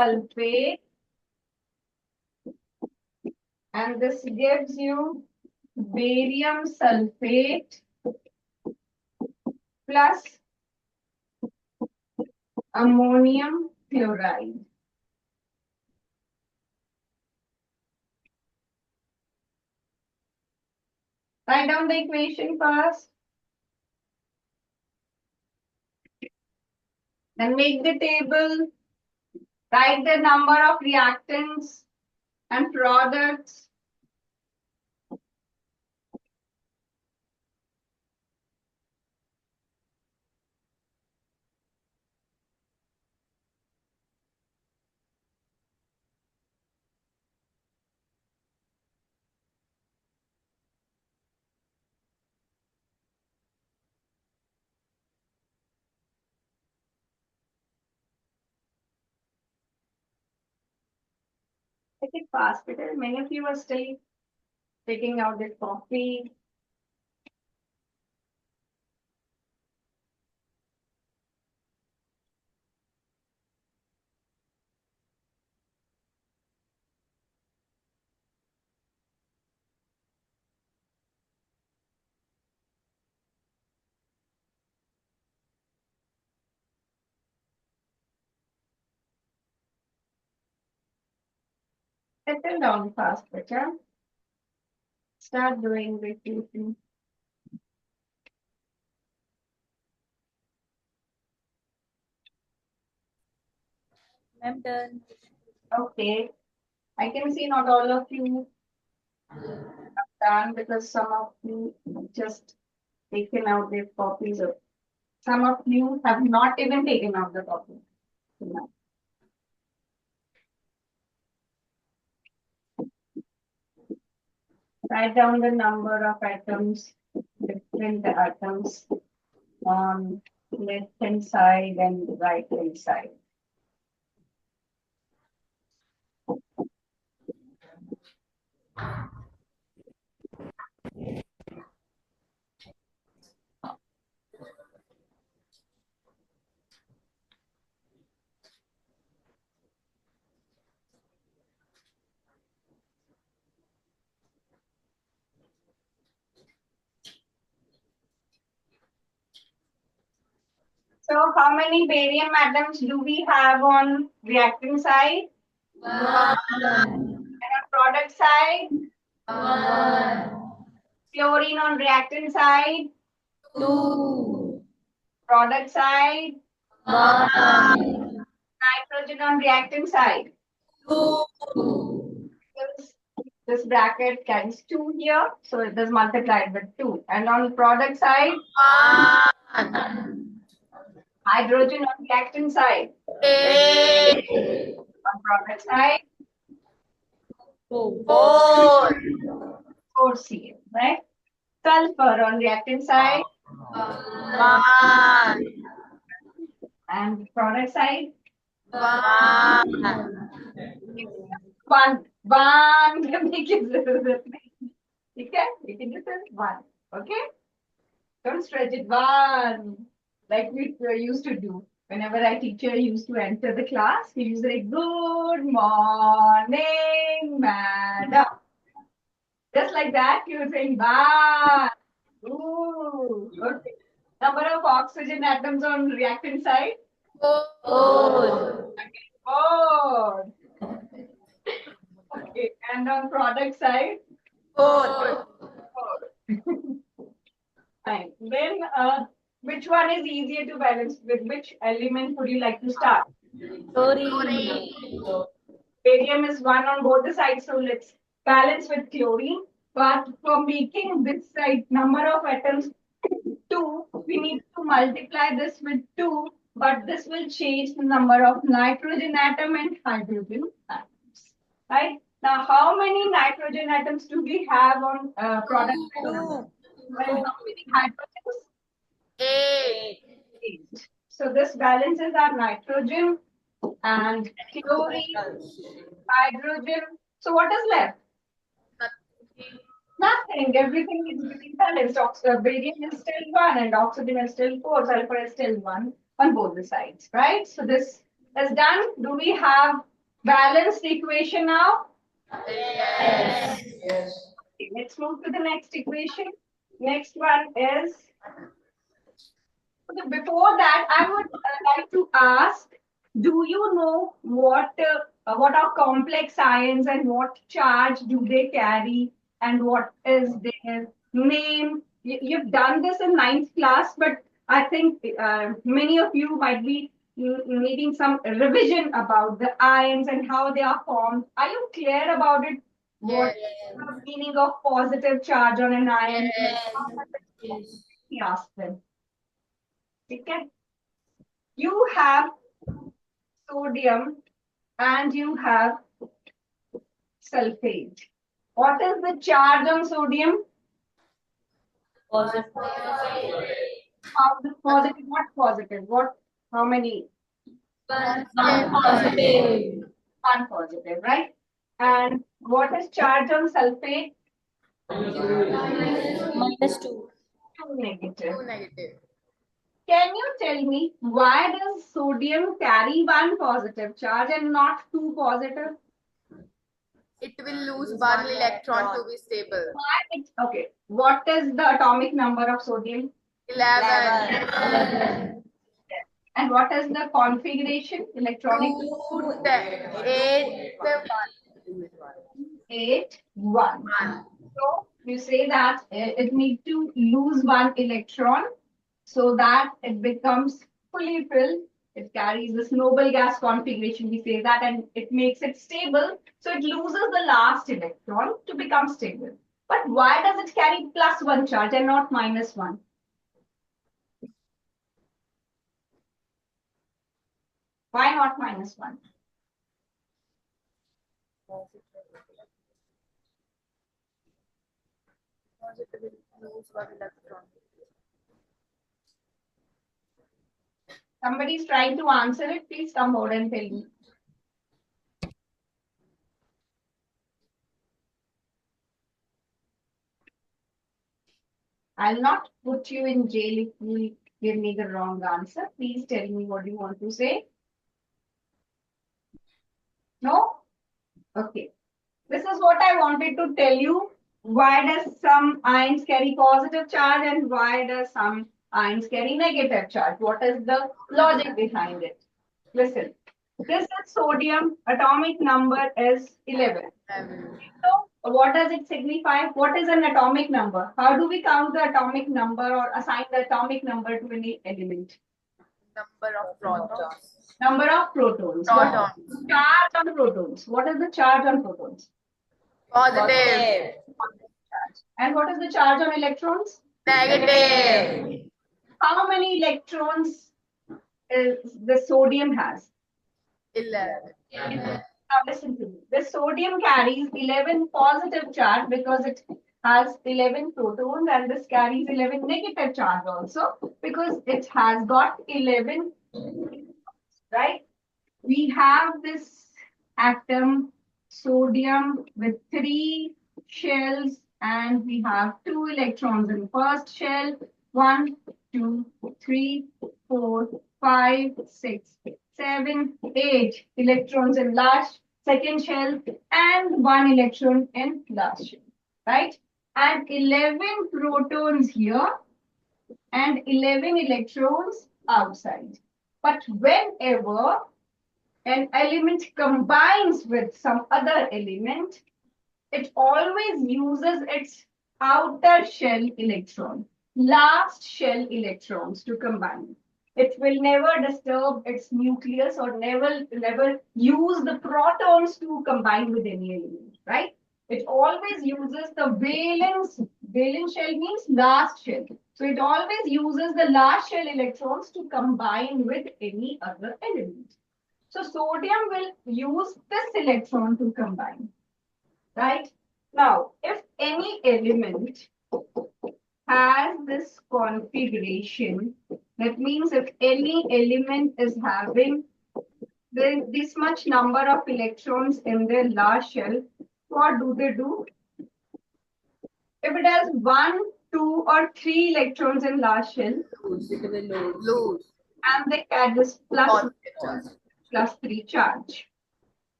sulfate, and this gives you barium sulfate plus ammonium chloride. Write down the equation first. Then make the table. Write the number of reactants and products. Take it fast because many of you are still taking out the coffee. Settle down fast, better. Start doing the equation. I'm done. Okay. I can see not all of you have done because some of you just taken out their copies of. Some of you have not even taken out the copy. Write down the number of atoms, different atoms on left hand side and right hand side. So how many barium atoms do we have on reactant side? One. And on product side? One. Chlorine on reactant side? Two. Product side? One. Nitrogen on reactant side? Two. This bracket carries 2 here, so it is multiplied with 2. And on product side? One. Hydrogen on reactant side? Eight. On product side? Four. 4Ca, right? Sulfur on reactant side? One. And product side? One. One. Make it okay? You can just say one. Okay? Don't stretch it. One. Like we used to do. Whenever our teacher used to enter the class, he used to say, "Good morning, madam." Just like that, you were saying one. Ooh. Okay. Number of oxygen atoms on reactant side? Four. Okay. 4. Okay. And on product side? Four. 4. Fine. Then, which one is easier to balance? With which element would you like to start? Chlorine. Barium is 1 on both the sides, so let's balance with chlorine. But for making this side number of atoms 2, we need to multiply this with 2, but this will change the number of nitrogen atom and hydrogen atoms. Right? Now, how many nitrogen atoms do we have on product? Two. Well, how many hydrogens? Eight. 8. So this balances our nitrogen and chlorine, hydrogen. So what is left? Nothing. Everything is getting balanced. Barium is still 1 and oxygen is still 4. Sulfur is still 1 on both the sides, right? So this is done. Do we have Balanced equation now. Yes. Okay, let's move to the next equation. Next one is, okay, before that, I would like to ask, do you know what are complex ions and what charge do they carry and what is their name? You've done this in ninth class, but I think many of you might be needing some revision about the ions and how they are formed. Are you clear about it? What Yes. the meaning of positive charge on an ion? Yes. How does it Yes. be asked them? Okay. You have sodium and you have sulfate. What is the charge on sodium? Positive. How the positive? What positive? What? How many? Positive. One positive, right? And what is charge on sulfate? -2. Two negative. Two negative. Can you tell me why does sodium carry one positive charge and not two positive? It will lose one electron to be stable. Okay. What is the atomic number of sodium? 11. And what is the configuration? Electronic 2, 8, 8, 1. 1. So you say that it needs to lose one electron so that it becomes fully filled. It carries this noble gas configuration, we say that, and it makes it stable. So it loses the last electron to become stable. But why does it carry plus one charge and not minus one? Why not minus one? Positive will lose one electron. Somebody is trying to answer it. Please come over and tell me. I'll not put you in jail if you give me the wrong answer. Please tell me what you want to say. No? Okay. This is what I wanted to tell you. Why does some ions carry positive charge and why does some ions carry negative charge? What is the logic behind it? Listen, this is sodium. Atomic number is 11. So what does it signify? What is an atomic number? How do we count the atomic number or assign the atomic number to any element? Number of protons. Number of protons. Protons. Charge on protons. What is the charge on protons? Positive. And what is the charge on electrons? Negative. How many electrons is the sodium has? 11. Now listen to me. The sodium carries 11 positive charge because it has 11 protons, and this carries 11 negative charge also because it has got 11, right? We have this atom sodium with 3 shells and we have 2 electrons in first shell. 1, 2, 3, 4, 5, 6, 7, 8 electrons in last second shell and 1 electron in last shell, right? And 11 protons here and 11 electrons outside. But whenever an element combines with some other element, it always uses its outer shell electron, last shell electrons to combine. It will never disturb its nucleus or never use the protons to combine with any element, right? It always uses the valence. Valence shell means last shell. So it always uses the last shell electrons to combine with any other element. So sodium will use this electron to combine, right? Now, if any element has this configuration, that means if any element is having this much number of electrons in their last shell, what do they do? If it has 1, 2, or 3 electrons in last shell, Lose. and they add this plus 3 charge.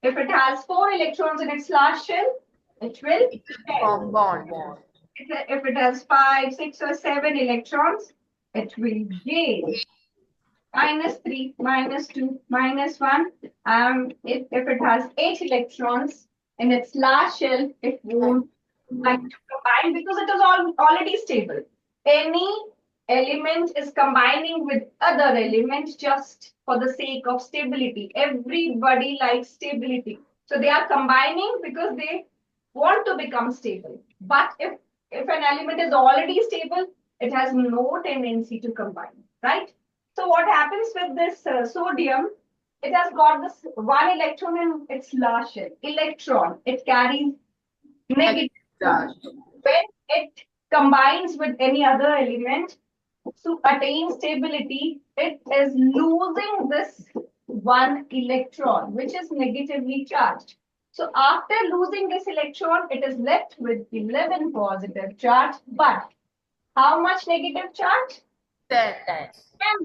If it has 4 electrons in its last shell, it will Form bond. if it has 5, 6, or 7 electrons, it will gain -3, -2, -1. If it has 8 electrons in its last shell, it won't like to combine because it is already stable. Any element is combining with other elements just for the sake of stability. Everybody likes stability. So they are combining because they want to become stable. But if an element is already stable, it has no tendency to combine, right? So what happens with this sodium? It has got this one electron in its last shell. Electron, it carries negative charge. When it combines with any other element to attain stability, it is losing this one electron, which is negatively charged. So after losing this electron, it is left with 11 positive charge. But how much negative charge? 10.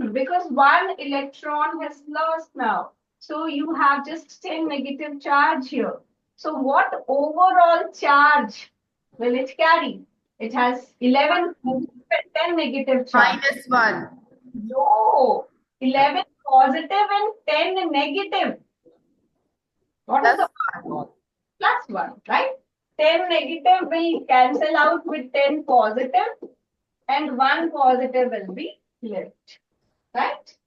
10, because one electron has lost now. So you have just 10 negative charge here. So what overall charge will it carry? It has 11 positive and 10 negative charge. -1. No, 11 positive and 10 negative. What is the plus 1, right? 10 negative will cancel out with 10 positive and 1 positive will be left, right?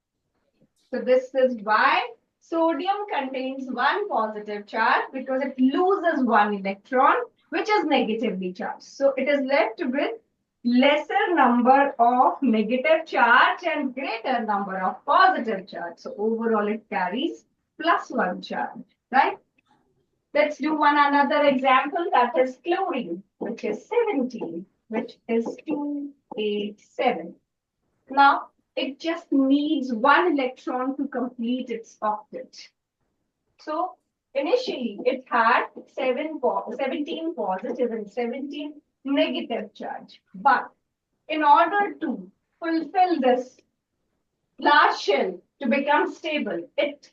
So this is why sodium contains one positive charge because it loses one electron, which is negatively charged. So it is left with lesser number of negative charge and greater number of positive charge. So overall it carries +1 charge, right? Let's do one another example, that is chlorine, which is 17, which is 287. Now, it just needs one electron to complete its octet. So, initially, it had 17 positive and 17 negative charge. But in order to fulfill this last shell to become stable, it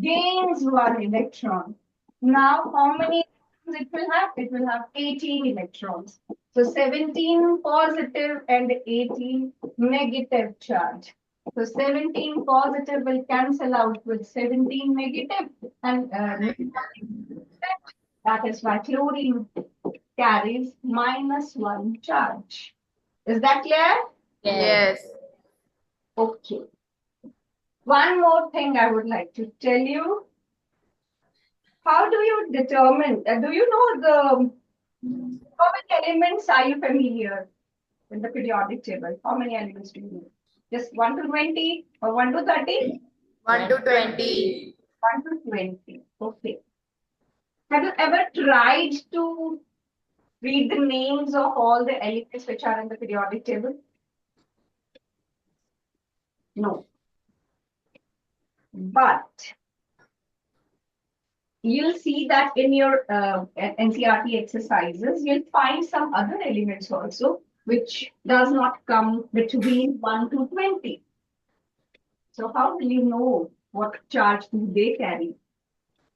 gains one electron. Now, how many electrons it will have? It will have 18 electrons. So 17 positive and 18 negative charge. So 17 positive will cancel out with 17 negative, and that is why chlorine carries -1 charge. Is that clear? Yes. Okay. One more thing I would like to tell you. How do you determine, do you know how many elements are you familiar in the periodic table? How many elements do you know? Just 1 to 20 or 1 to 30? 1 to 20. 1 to 20. Okay. Have you ever tried to read the names of all the elements which are in the periodic table? No. But you'll see that in your NCRT exercises, you'll find some other elements also, which does not come between 1 to 20. So how will you know what charge do they carry?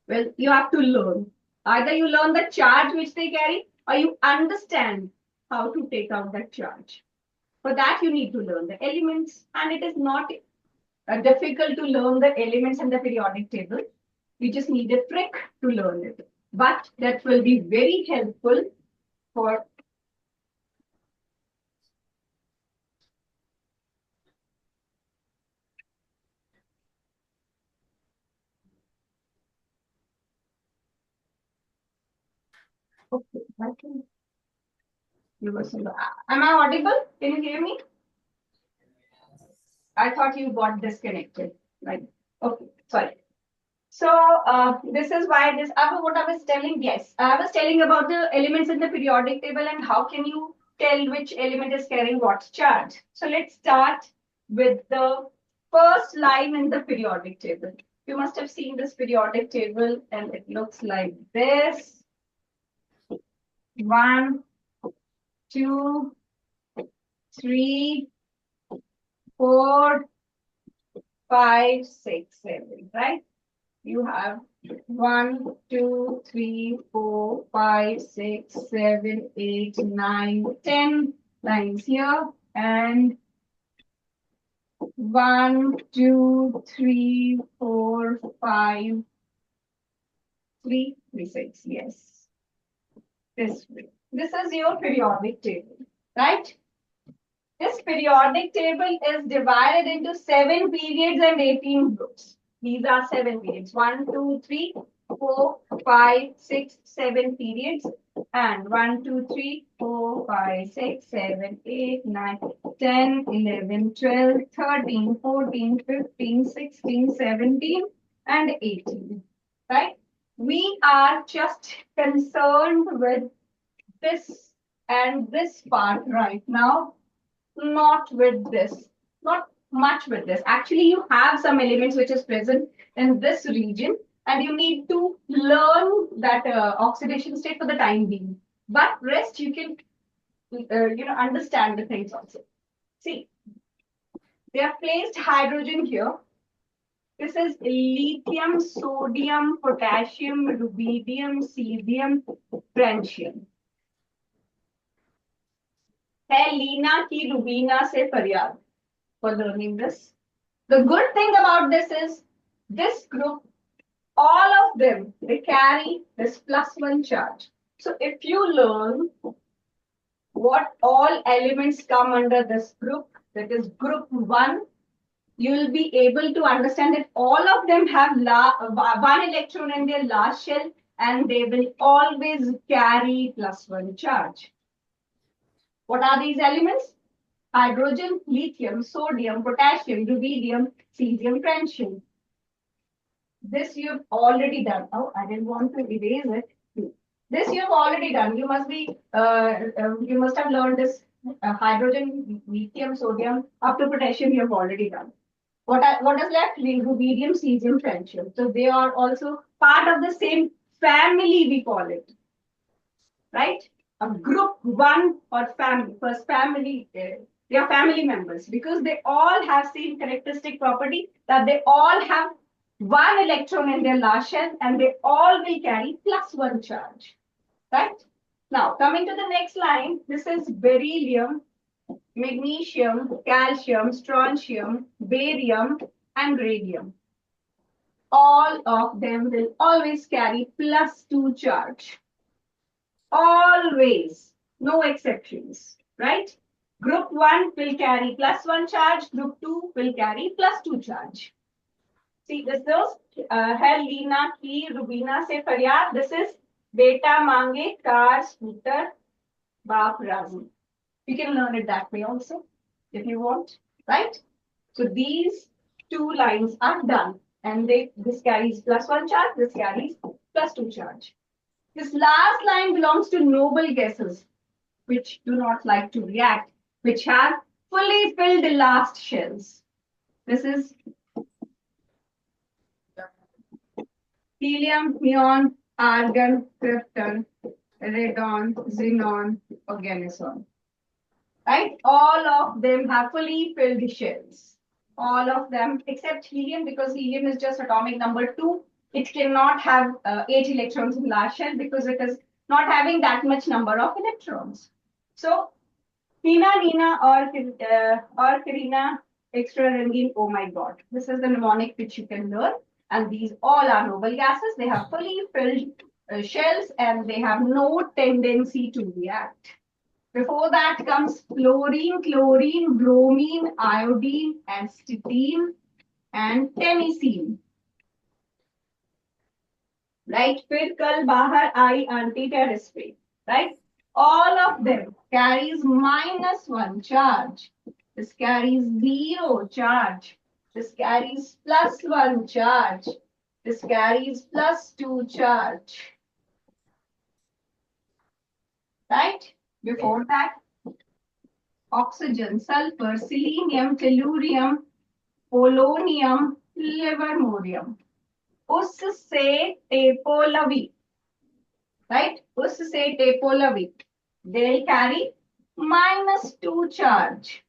Well, you have to learn. Either you learn the charge which they carry, or you understand how to take out that charge. For that, you need to learn the elements, and it is not difficult to learn the elements in the periodic table. You just need a trick to learn it. But that will be very helpful for okay. I can am I audible? Can you hear me? I thought you got disconnected. Right. Okay, sorry. So this is why this what I was telling. Yes, I was telling about the elements in the periodic table and how can you tell which element is carrying what charge. So let's start with the first line in the periodic table. You must have seen this periodic table and it looks like this. 1, 2, 3, 4, 5, 6, 7, right? You have 1, 2, 3, 4, 5, 6, 7, 8, 9, 10 lines here, and 1, 2, 3, 4, 5, 3, 3, 6. Yes, this way. This is your periodic table, right? This periodic table is divided into 7 periods and 18 groups. These are 7 periods. 1, 2, 3, 4, 5, 6, 7 periods. And 1, 2, 3, 4, 5, 6, 7, 8, 9, 10, 11, 12, 13, 14, 15, 16, 17, and 18. Right? We are just concerned with this and this part right now, not with this, not much with this. Actually, you have some elements which is present in this region, and you need to learn that oxidation state for the time being. But rest, you can, understand the things also. See, they have placed hydrogen here. This is lithium, sodium, potassium, rubidium, cesium, francium. है लीना की रुबीना से फरियाद for learning this. The good thing about this is this group, all of them, they carry this +1 charge. So if you learn what all elements come under this group, that is group 1, you will be able to understand that all of them have one electron in their last shell, and they will always carry +1 charge. What are these elements? Hydrogen, lithium, sodium, potassium, rubidium, cesium, francium. This you've already done. Oh, I didn't want to erase it. This you've already done. You must have learned this hydrogen, lithium, sodium, up to potassium. You have already done. What is left? Rubidium, cesium, francium. So they are also part of the same family. We call it, right? A group 1 or family, first family. They are family members because they all have same characteristic property, that they all have one electron in their last shell, and they all will carry +1 charge, right? Now, coming to the next line, this is beryllium, magnesium, calcium, strontium, barium, and radium. All of them will always carry +2 charge. Always, no exceptions, right? Group 1 will carry +1 charge, group 2 will carry +2 charge. See, this is है लीना की रुबीना से फरियाद. This is बेटा मांगे car scooter बाप राजी. You can learn it that way also if you want, right? So these 2 lines are done, and this carries +1 charge, this carries +2 charge. This last line belongs to noble gases, which do not like to react, which have fully filled last shells. This is helium, neon, argon, krypton, radon, xenon, organoson. Right? All of them have fully filled shells. All of them except helium, because helium is just atomic number 2. It cannot have 8 electrons in last shell because it is not having that much number of electrons. So, Nina, or Karina, extra rangine, oh my God. This is the mnemonic which you can learn. And these all are noble gases. They have fully filled shells, and they have no tendency to react. Before that comes fluorine, chlorine, bromine, iodine, and styrene, and tennessine. Right? फिर कल बाहर आई anti-terrestrial. Right? All of them carries -1 charge. This carries 0 charge. This carries +1 charge. This carries +2 charge. Right? Before that, oxygen, sulfur, selenium, tellurium, polonium, livermorium. उससे टेपोलवी, right? उससे टेपोलवी. They'll carry -2 charge.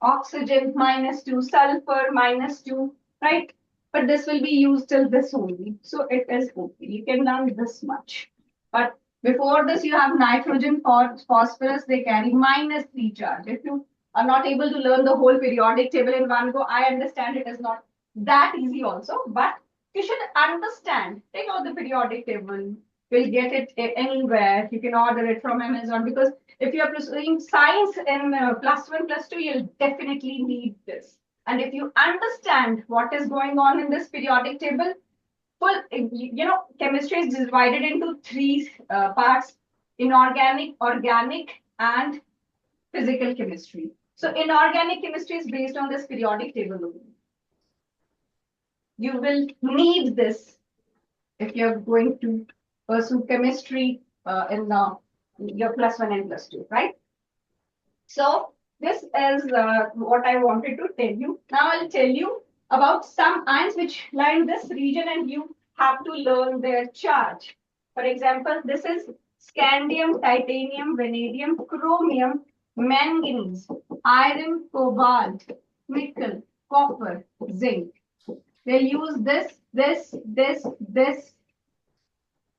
Oxygen -2, sulfur -2, right? but this will be used till this only. So it is okay. You can learn this much. But before this, you have nitrogen, phosphorus, they carry -3 charge. If you are not able to learn the whole periodic table in one go, I understand it is not that easy also, but you should understand. Take out the periodic table. You'll get it anywhere. You can order it from Amazon because if you are pursuing science in +1, +2, you'll definitely need this. And if you understand what is going on in this periodic table, well, chemistry is divided into three parts: inorganic, organic, and physical chemistry. So inorganic chemistry is based on this periodic table only. You will need this if you're going to pursue chemistry in your +1 and +2, right? So this is what I wanted to tell you. Now I'll tell you about some ions which lie in this region and you have to learn their charge. For example, this is scandium, titanium, vanadium, chromium, manganese, iron, cobalt, nickel, copper, zinc. They'll use this.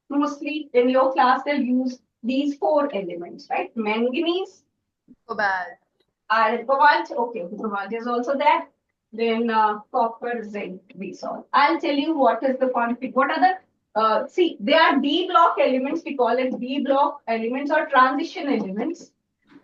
Mostly in your class, they'll use these four elements, right? Manganese, Cobalt. iron, cobalt. Okay, cobalt is also there. Then copper, zinc, these all. I'll tell you what is the config. What are the see, they are D block elements. We call it D block elements or transition elements.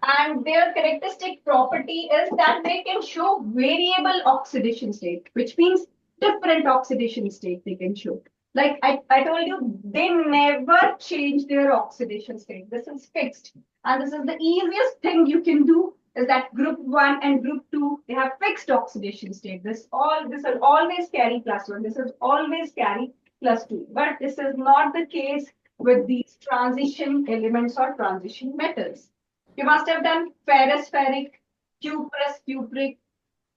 And their characteristic property is that they can show variable oxidation state, which means different oxidation state they can show. Like I told you, they never change their oxidation state. This is fixed. And this is the easiest thing you can do is that group 1 and group 2, they have fixed oxidation state. This will always carry +1. This will always carry +2. But this is not the case with these transition elements or transition metals. You must have done ferrous, ferric, cuprous, cupric.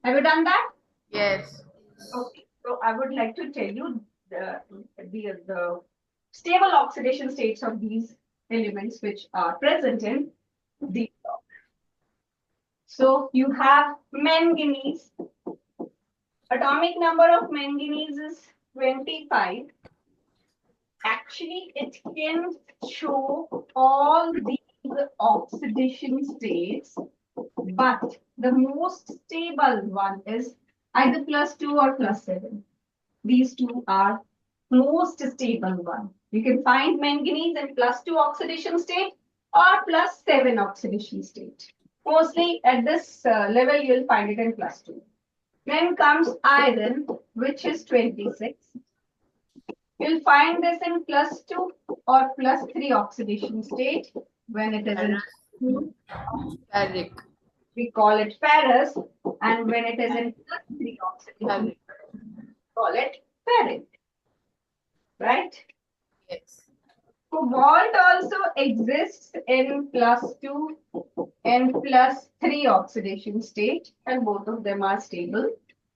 Have you done that? Yes. Okay. So I would like to tell you the stable oxidation states of these elements which are present in the block. So you have manganese. Atomic number of manganese is 25. Actually, it can show all these oxidation states, but the most stable one is either +2 or +7. These two are most stable one. You can find manganese in +2 oxidation state or +7 oxidation state. Mostly at this level, you'll find it in +2. Then comes iron, which is 26. You'll find this in +2 or +3 oxidation state. When it is in Ferric. we call it ferrous, and when it is in +3 oxidation, we call it ferric. Right? Yes. Cobalt also exists in +2 and +3 oxidation state, and both of them are stable,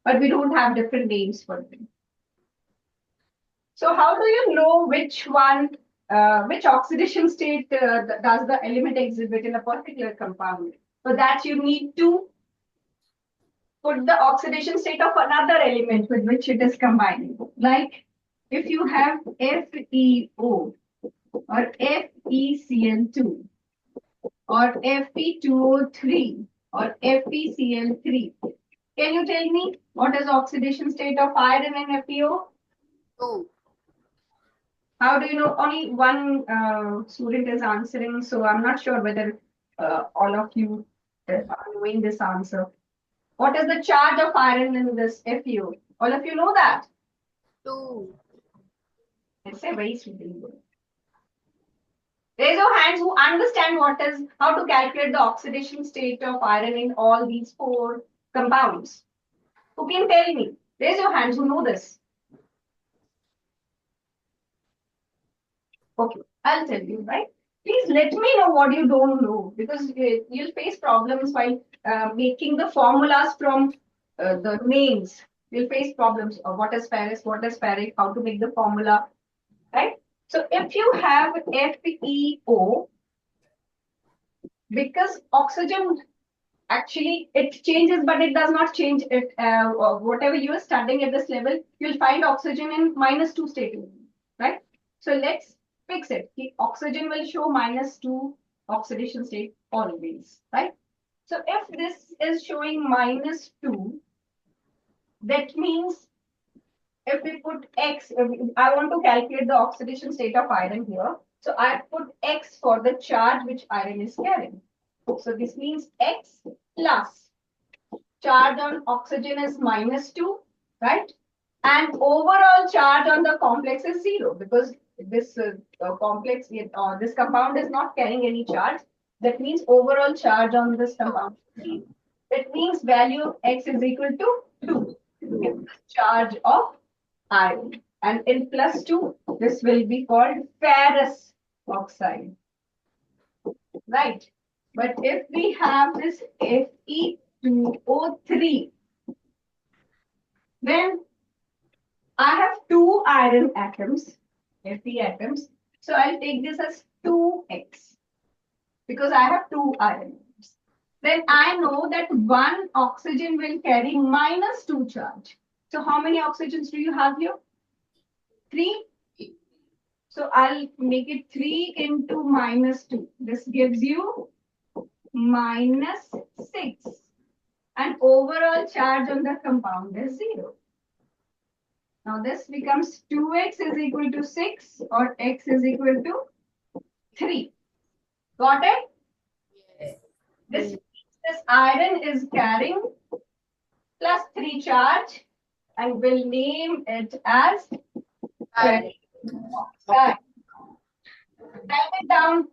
but we don't have different names for them. So how do you know which oxidation state does the element exhibit in a particular compound? For that, you need to put the oxidation state of another element with which it is combining. Like if you have FeO or FeCl2 or Fe2O3 or FeCl3. Can you tell me what is oxidation state of iron and FeO? 2. How do you know? Only one student is answering, so I'm not sure whether all of you are knowing this answer. What is the charge of iron in this FeO? All of you know that? 2. It's a very simple word. Raise your hands who understand how to calculate the oxidation state of iron in all these four compounds. Who can tell me? Raise your hands who know this. Okay, I'll tell you, right? Please let me know what you don't know because you'll face problems while making the formulas from the names. You'll face problems of what is ferrous, what is ferric, how to make the formula, right? So if you have FeO, because oxygen actually it changes, but it does not change it. Whatever you are studying at this level, you'll find oxygen in -2 state, right? So let's fix it. The oxygen will show -2 oxidation state always, right? So if this is showing -2, that means if we put X, I want to calculate the oxidation state of iron here. So I put X for the charge which iron is carrying. So this means X plus charge on oxygen is -2, right? And overall charge on the complex is 0 because this complex, this compound is not carrying any charge. That means overall charge on this compound is 0. That means value of X is equal to 2. Charge of iron. And in +2, this will be called ferrous oxide. Right? But if we have this Fe2O3, then I have two iron atoms, Fe atoms. So I'll take this as 2x because I have two iron atoms. Then I know that one oxygen will carry -2 charge. So how many oxygens do you have here? 3. So I'll make it 3 into -2. This gives you -6. And overall charge on the compound is 0. Now this becomes 2x is equal to 6 or x is equal to 3. Got it? Yes. This iron is carrying +3 charge and we'll name it as Iron. oxide. Write it down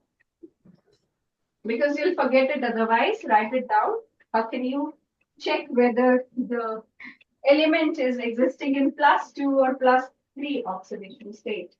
because you'll forget it otherwise. Write it down. How can you check whether the element is existing in +2 or +3 oxidation state?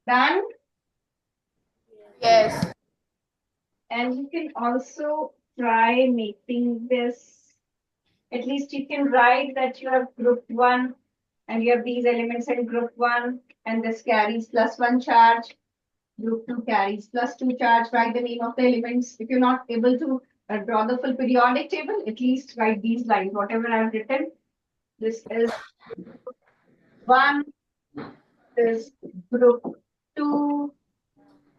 Done? Yes. And you can also try making this, at least you can write that you have group 1 and you have these elements in group 1 and this carries +1 charge. Group 2 carries +2 charge. Write the name of the elements. If you're not able to draw the full periodic table, at least write these lines, whatever I've written. This is 1, this is group 2,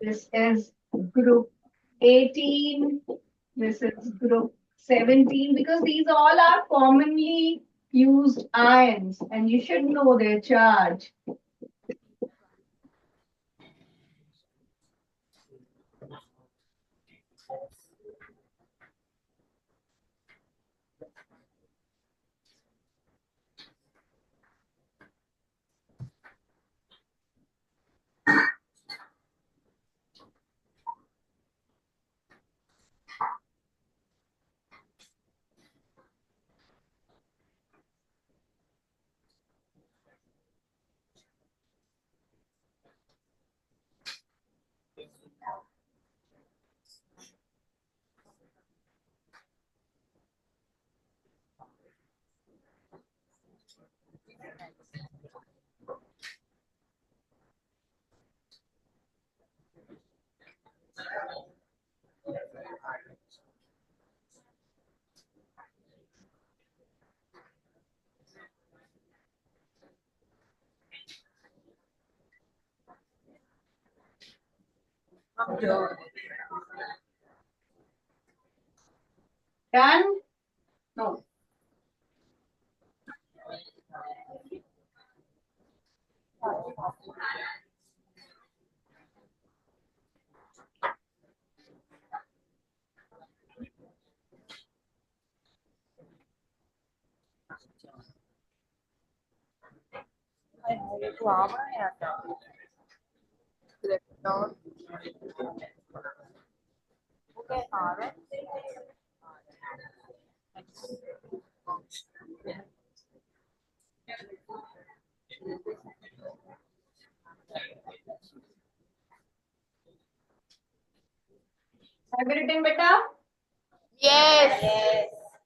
this is group 18, this is group 17, because these all are commonly used ions and you should know their charge. Done? No. Have you written, beta? Yes.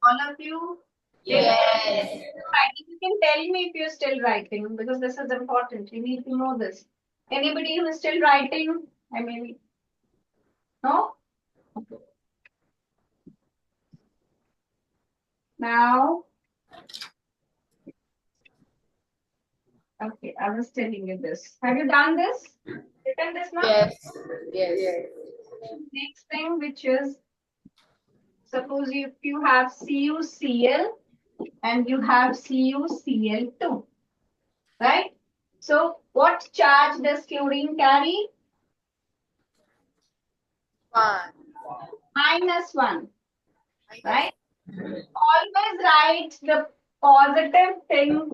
All of you? Yes. You can tell me if you're still writing because this is important. You need to know this. Anybody who is still writing? I mean, no? Now, okay, I was telling you this. Have you done this? Written this now? Yes. Yes. Next thing, which is suppose if you have CuCl and you have CuCl2, right? So, what charge does chlorine carry? One. -1, right? Always write the positive thing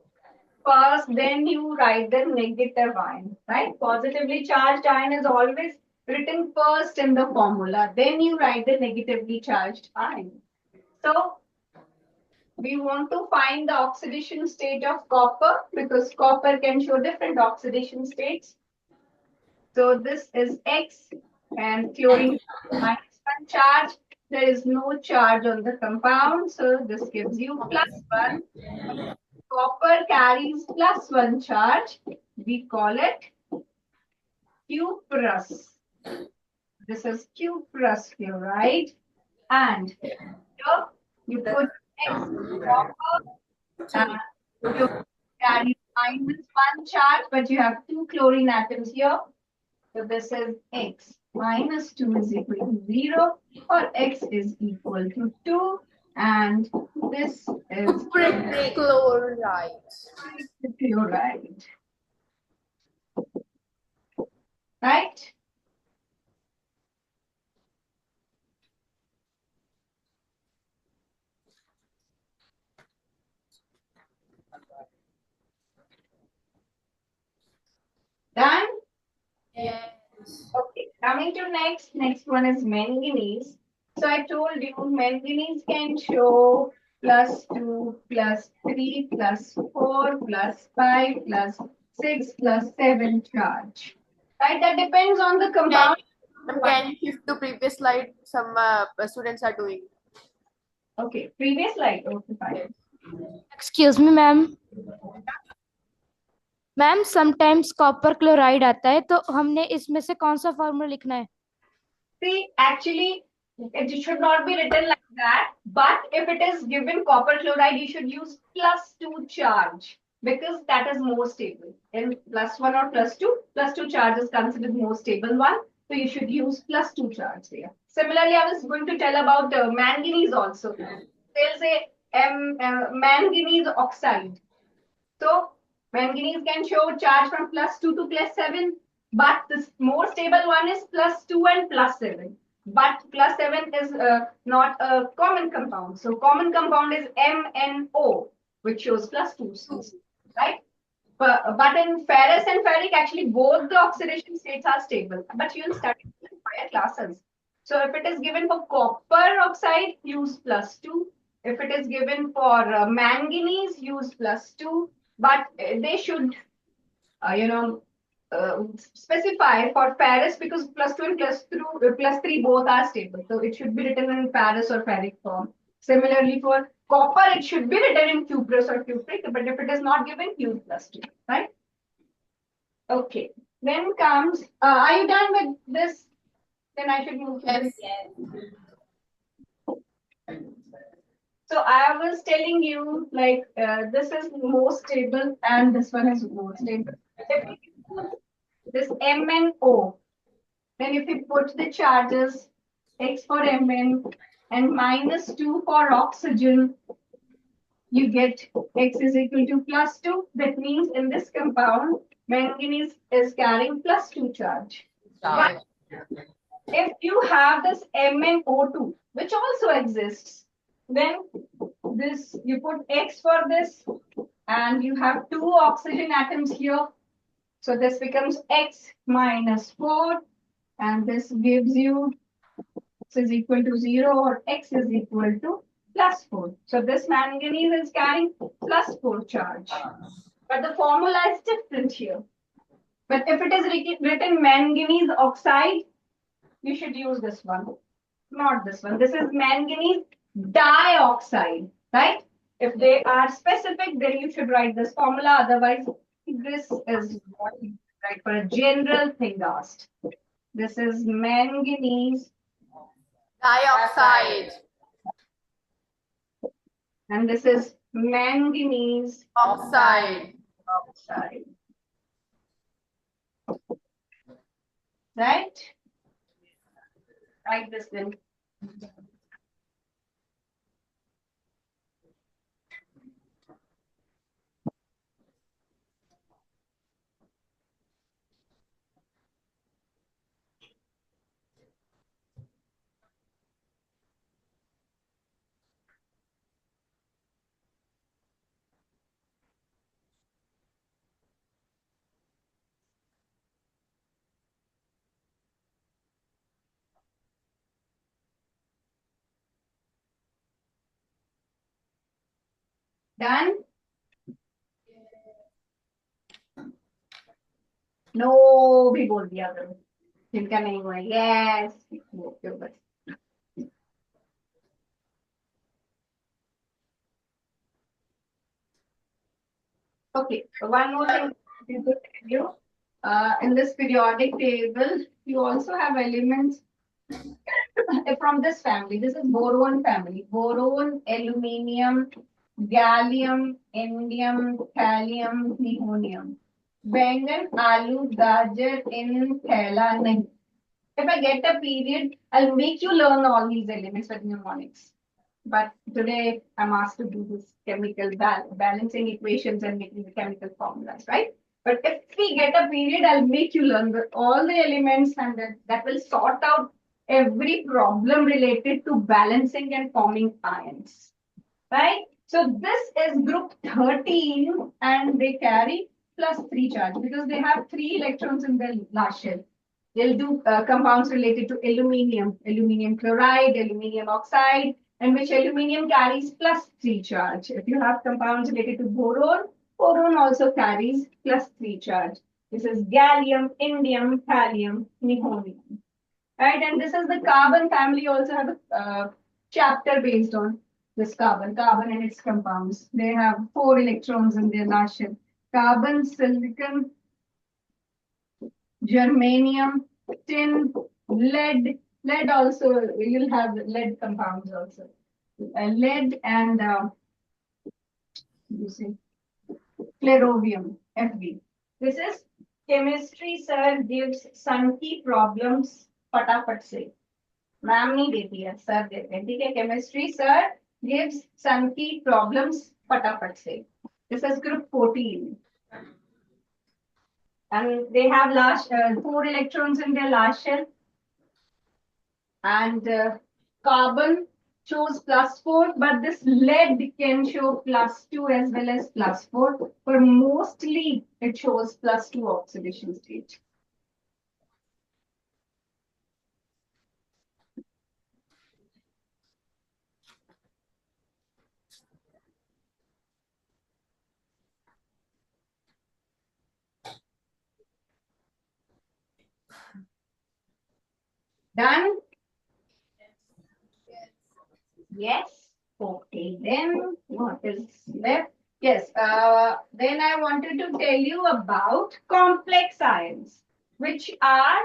first, then you write the negative ion, right? Positively charged ion is always written first in the formula, then you write the negatively charged ion. So, we want to find the oxidation state of copper because copper can show different oxidation states. So this is X and chlorine -1 charge. There is no charge on the compound. So this gives you +1. Copper carries +1 charge. We call it cuprous. This is cuprous chloride. And here you put X copper and you carry -1 charge, but you have 2 chlorine atoms here. So this is X -2 is equal to 0 or X is equal to 2. And this is Chloride. chloride. Right? Done? Yes. Okay. Coming to next one is manganese. So I told you manganese can show +2, +3, +4, +5, +6, +7 charge. Right? That depends on the compound. Can you shift to previous slide? Some students are doing. Okay. Previous slide. Okay, fine. Excuse me ma'am ma'am sometimes copper chloride आता है तो हमने इसमें से कौन सा formula लिखना है See, actually, it should not be written like that. But if it is given copper chloride, you should use +2 charge because that is more stable. In +1 or +2 charge is considered more stable one. So you should use +2 charge there. Similarly, I was going to tell about manganese also. There's a manganese oxide. So manganese can show charge from +2 to +7. But the more stable one is +2 and +7. But +7 is not a common compound. So common compound is MnO, which shows +2, right? But in ferrous and ferric, actually both the oxidation states are stable. But you'll study in higher classes. So if it is given for copper oxide, use +2. If it is given for manganese, use +2. But they should, specify for ferrous because +2 and +3 both are stable. So it should be written in ferrous or ferric form. Similarly, for copper, it should be written in cuprous or cupric, but if it is not given, use +2, right? Okay. Then comes, are you done with this? Then I should move to this. So I was telling you, like, this is more stable and this one is more stable. This MnO, Then if you put the charges X for Mn and -2 for oxygen, you get X is equal to +2. That means in this compound, manganese is carrying +2 charge. But if you have this MnO2, which also exists, then this you put X for this, and you have 2 oxygen atoms here. So this becomes X -4, and this gives you X is equal to 0 or X is equal to +4. So this manganese is carrying +4 charge. But the formula is different here. But if it is written manganese oxide, you should use this one, not this one. This is manganese dioxide, right? If they are specific, then you should write this formula. Otherwise, this is what you write for a general thing asked. This is manganese Dioxide. and this is manganese Oxide. oxide. Right? Write this then. Done? No भी बोल दिया करो जिनका नहीं हुआ yes okay बस okay so one more thing to tell you in this periodic table you also have elements from this family. This is boron family. Boron, aluminium, gallium, indium, thallium, nihonium. Bengal, aloo, gajar, in, thela, nahi. If I get a period, I'll make you learn all these elements with mnemonics. But today I'm asked to do this chemical balancing equations and making the chemical formulas, right? But if we get a period, I'll make you learn all the elements and that will sort out every problem related to balancing and forming ions, right? So this is group 13 and they carry +3 charge because they have 3 electrons in their last shell. They'll do compounds related to aluminium, aluminium chloride, aluminium oxide, and which aluminium carries +3 charge. If you have compounds related to boron, boron also carries +3 charge. This is gallium, indium, thallium, nihonium. Right, and this is the carbon family also have a chapter based on this carbon and its compounds. They have 4 electrons in their last shell. Carbon, silicon, germanium, tin, lead. Lead also, you'll have lead compounds also. Lead and you see, flerovium, Fb. This is chemistry, sir gives sun की problems फटाफट से ma'am नहीं देती है sir देते हैं ठीक है केमिस्ट्री सर गिव्स सन की प्रॉब्लम्स फटाफट से this is group 14 and they have last 4 electrons in their last shell and carbon shows +4 but this lead can show +2 as well as +4 but mostly it shows +2 oxidation state. Done? Yes. Okay, then what is left? Yes, then I wanted to tell you about complex ions, which are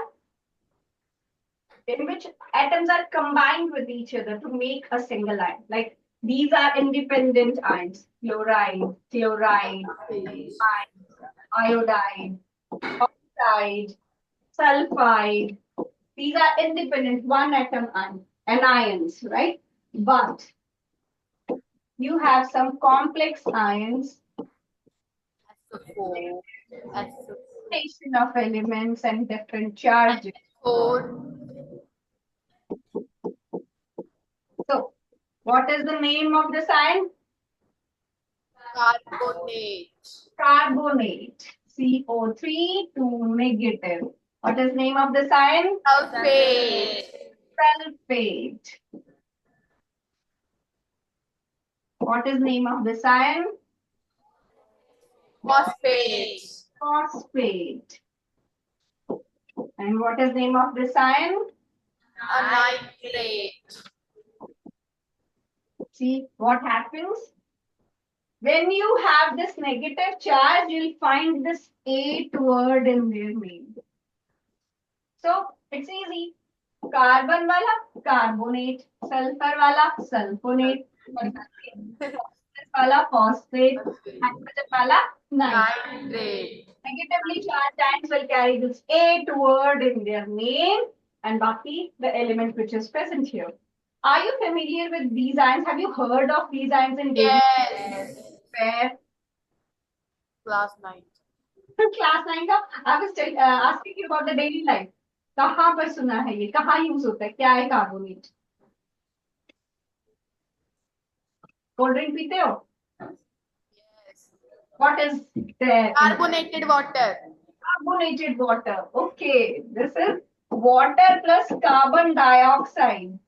in which atoms are combined with each other to make a single ion. Like these are independent ions, chloride, chloride, iodide, oxide, sulfide, These are independent one atom anions, right? But you have some complex ions, SO4, SO4, combination of elements and different charges. So, what is the name of this ion? carbonate, Carbonate. CO3 2 negative. What is name of this ion? sulfate, Sulfate. What is name of this ion? phosphate, Phosphate. And what is name of this ion? nitrate, See what happens? When you have this negative charge, you'll find this 8 word in their name. So it's easy. Carbon wala, carbonate. Sulfur wala, sulfonate. Phosphorus wala, phosphate. Hydrogen wala, nitrate. nitrate, Negatively charged ions will carry this 8 word in their name and baki the element which is present here. Are you familiar with these ions? Have you heard of these ions in daily yes, where? class 9, Class 9 का I was asking you about the daily life. कहाँ पर सुना है ये? कहाँ use होता है? क्या है कार्बोनेट? कोल्ड ड्रिंक पीते हो? yes, What is there? carbonated water, Carbonated water. Okay, this is water plus carbon dioxide.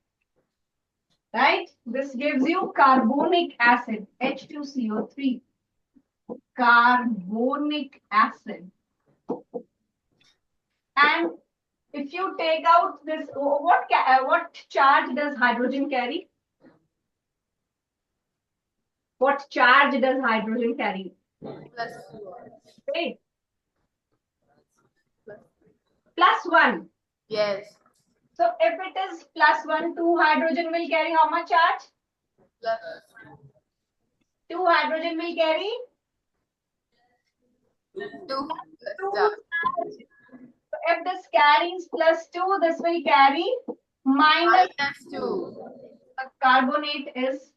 Right? This gives you carbonic acid, H2CO3. Carbonic acid. And if you take out this, what charge does hydrogen carry? What charge does hydrogen carry? plus 2, Okay. Plus 1. yes, So if it is plus 1, 2 hydrogen will carry how much charge? plus 2 hydrogen will carry 2, 2 charge. So if this carries plus 2, this will carry minus minus 2, carbonate is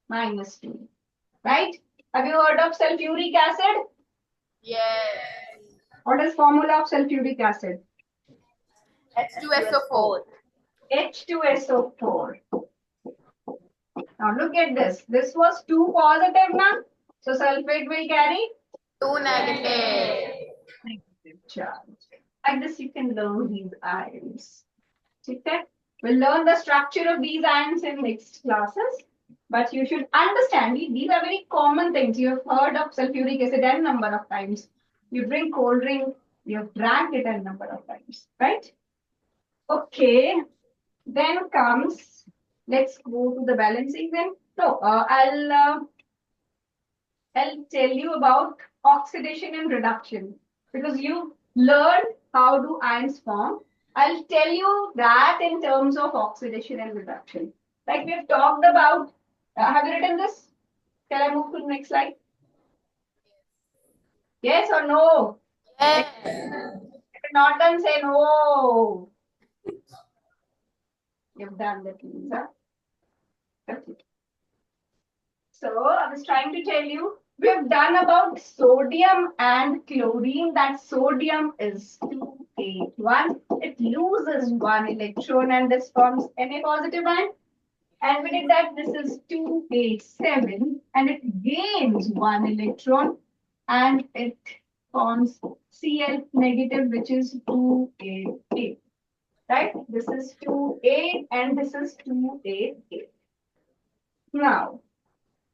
minus 2. Right? Have you heard of sulfuric acid? yes, What is formula of sulfuric acid? H2SO4, H2SO4. Now look at this. This was 2 positive now. So sulfate will carry 2 negative, negative charge. Like this you can learn these ions. Okay? We'll learn the structure of these ions in next classes. But you should understand these are very common things. You have heard of sulfuric acid a number of times. You drink cold drink, you have drank it a number of times, right? Okay. Then comes, let's go to the balancing then. So I'll tell you about oxidation and reduction because you learned how do ions form. I'll tell you that in terms of oxidation and reduction. Like we have talked about, have you written this? Shall I move to the next slide? Yes or no? yes, If you're not done, say no. You've done that, Lisa. Okay. So I was trying to tell you, we have done about sodium and chlorine. That sodium is 281. It loses 1 electron and this forms Na positive ion. And we did that. This is 287 and it gains 1 electron and it forms Cl negative, which is 288. Right? This is 28 and this is 288. Now,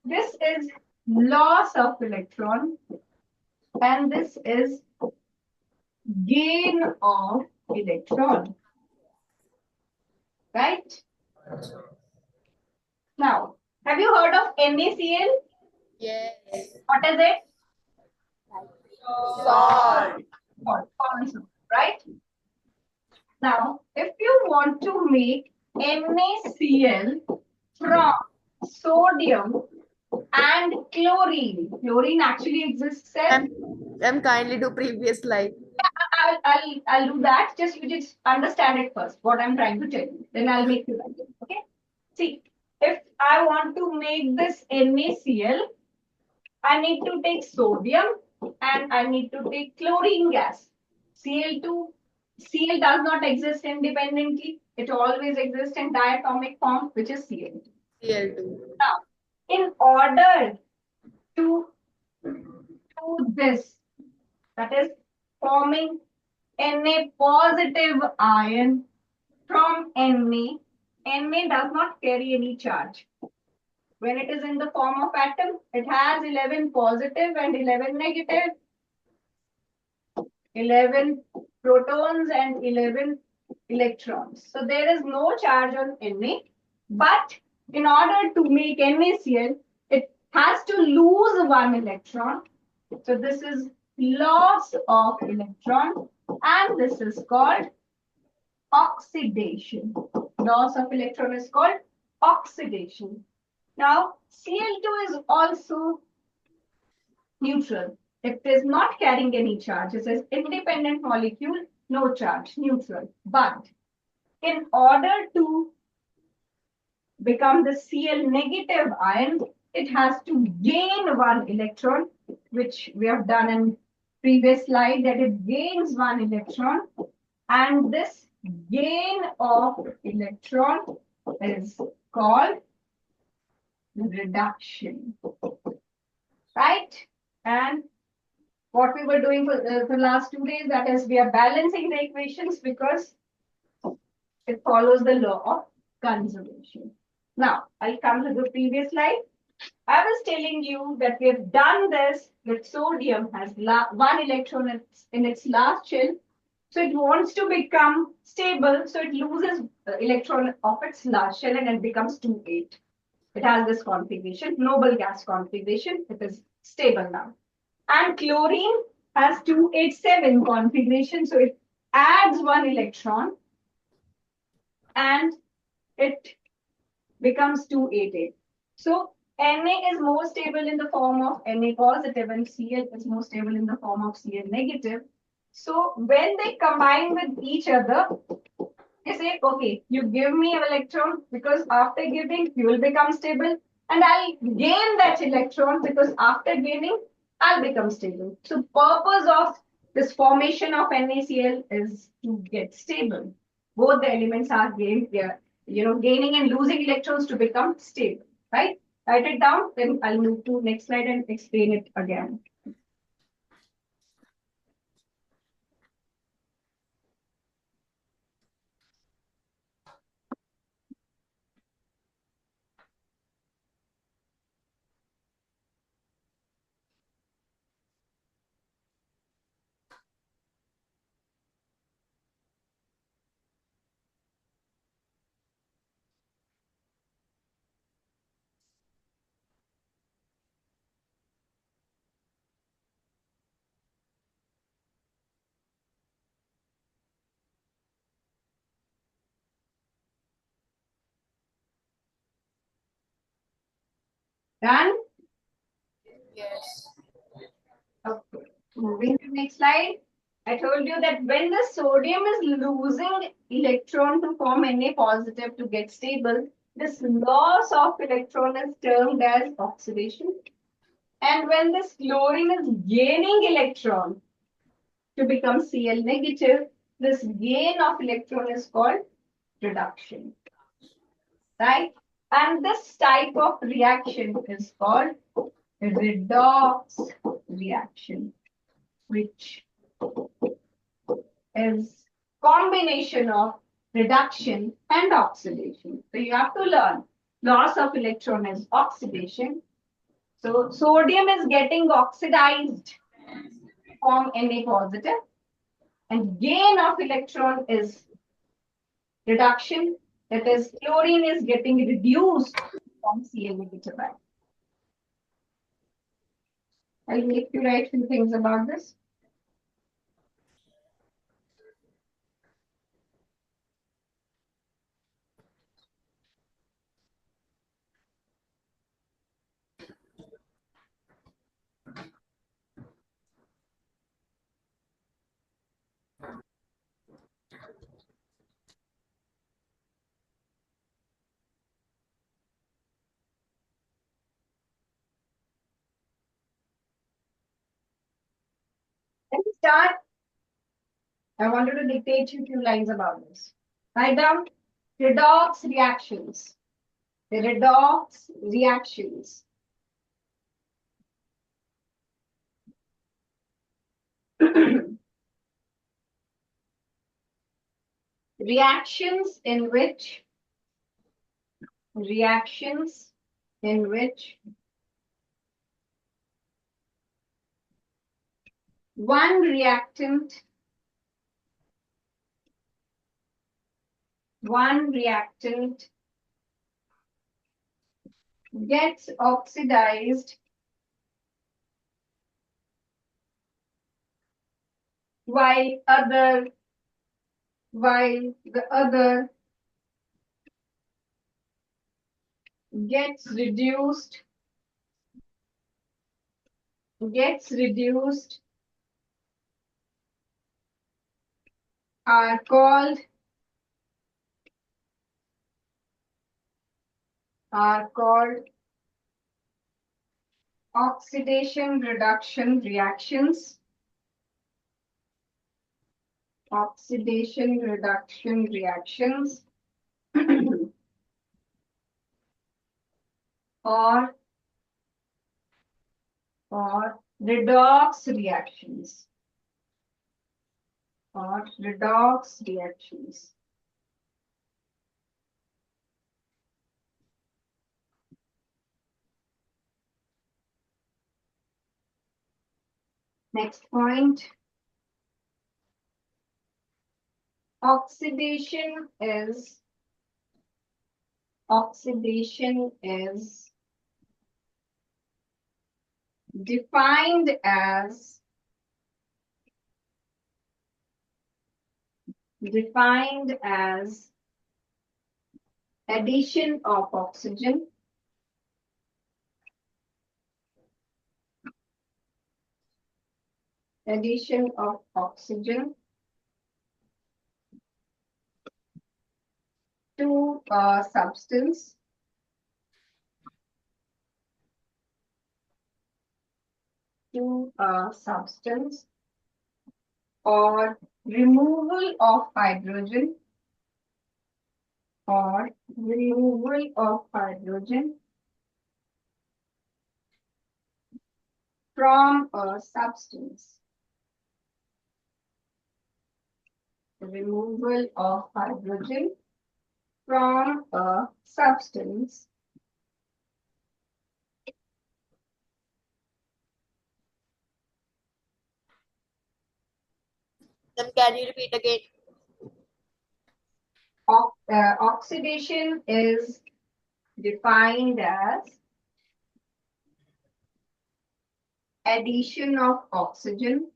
this is loss of electron and this is gain of electron. Right? Now, have you heard of NaCl? yes, What is it? salt, Salt, right? Now, if you want to make NaCl from sodium, and chlorine. Chlorine actually exists as I'm kindly to previous slide. I'll do that. Just you just understand it first, what I'm trying to tell you. Then I'll make you write it. Okay. See, if I want to make this NaCl, I need to take sodium and I need to take chlorine gas. Cl2, Cl does not exist independently. It always exists in diatomic form, which is Cl2. Cl2. Now, in order to do this, that is forming Na positive ion from Na. Na does not carry any charge. When it is in the form of atom, it has 11 positive and 11 negative, 11 protons and 11 electrons. So there is no charge on Na, but in order to make NaCl, it has to lose one electron. So this is loss of electron, and this is called oxidation. Loss of electron is called oxidation. Now, Cl2 is also neutral. It is not carrying any charge. It says independent molecule, no charge, neutral. But in order to become the Cl negative ion, it has to gain one electron, which we have done in previous slide, that it gains one electron. And this gain of electron is called reduction, right? And what we were doing for the last 2 days, that is, we are balancing the equations because it follows the law of conservation. Now, I'll come to the previous slide. I was telling you that we have done this, that sodium has one electron in its last shell. So it wants to become stable. So it loses electron of its last shell and it becomes 2,8. It has this configuration, noble gas configuration. It is stable now. And chlorine has 287 configuration. So it adds one electron and it becomes 288. So Na is more stable in the form of Na positive and Cl is more stable in the form of Cl negative. So when they combine with each other, you say, okay, you give me an electron because after giving, you will become stable. And I'll gain that electron because after gaining, I'll become stable. So purpose of this formation of NaCl is to get stable. Both the elements are gained here, gaining and losing electrons to become stable, right? Write it down, then I'll move to next slide and explain it again. Done? Yes. Okay. Moving to the next slide. I told you that when the sodium is losing electron to form Na positive to get stable, this loss of electron is termed as oxidation. And when this chlorine is gaining electron to become Cl negative, this gain of electron is called reduction. Right? And this type of reaction is called redox reaction, which is combination of reduction and oxidation. So you have to learn loss of electron is oxidation. So sodium is getting oxidized from Na positive and gain of electron is reduction. That is, chlorine is getting reduced from Cl negative ion. I'll make you write few things about this. Let me start. I wanted to dictate you a few lines about this. Write down redox reactions. The redox reactions. reactions in which one reactant gets oxidized while the other gets reduced are called oxidation reduction reactions. Oxidation reduction reactions or redox reactions Next point. Oxidation is defined as addition of oxygen to a substance or removal of hydrogen from a substance. Removal of hydrogen from a substance Then can you repeat again? Oxidation is defined as addition of oxygen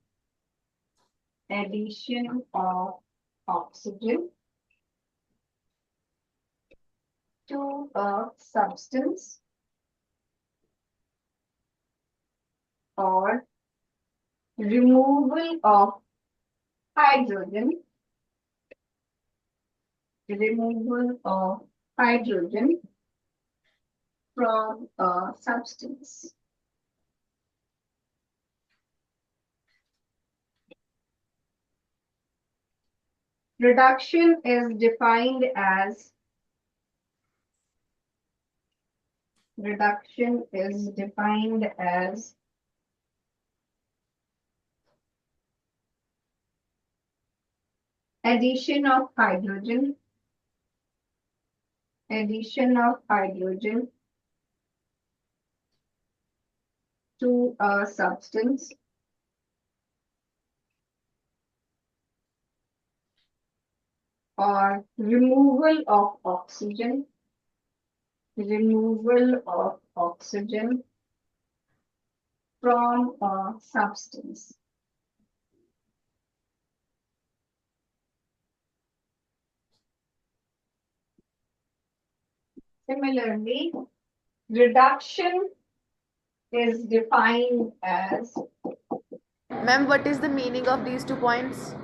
to a substance or removal of hydrogen from a substance. Reduction is defined as addition of hydrogen to a substance or removal of oxygen from a substance. Similarly, reduction is defined as, Ma'am, what is the meaning of these 2 points?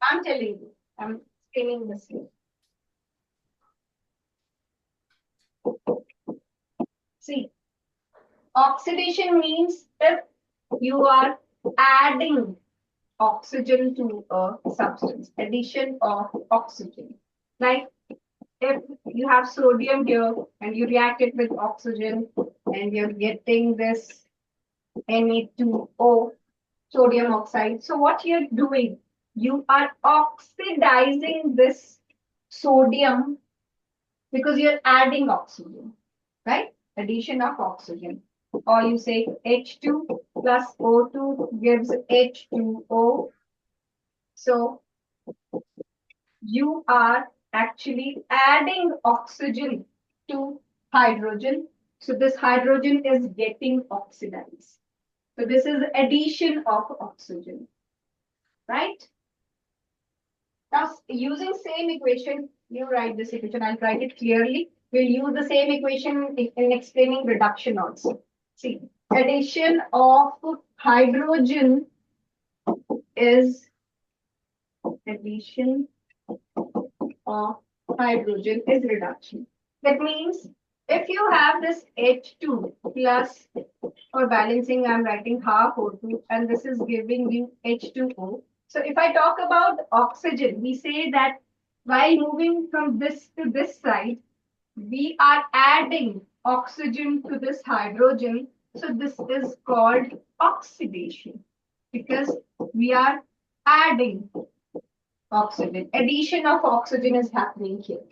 I'm telling you, I'm explaining this here. See, oxidation means if you are adding oxygen to a substance, addition of oxygen. Like if you have sodium here and you react it with oxygen and you're getting this Na2O, sodium oxide. So what you're doing, you are oxidizing this sodium because you're adding oxygen, right? Addition of oxygen. Or you say H2 plus O2 gives H2O. So you are actually adding oxygen to hydrogen. So this hydrogen is getting oxidized. So this is addition of oxygen, right? Now using same equation, you write this equation, I'll write it clearly. We'll use the same equation in explaining reduction also. See, addition of hydrogen is addition of hydrogen is reduction. That means if you have this H2 plus, for balancing, I'm writing half O2 and this is giving you H2O. So if I talk about oxygen, we say that while moving from this to this side, we are adding oxygen to this hydrogen. So this is called oxidation because we are adding oxygen. Addition of oxygen is happening here.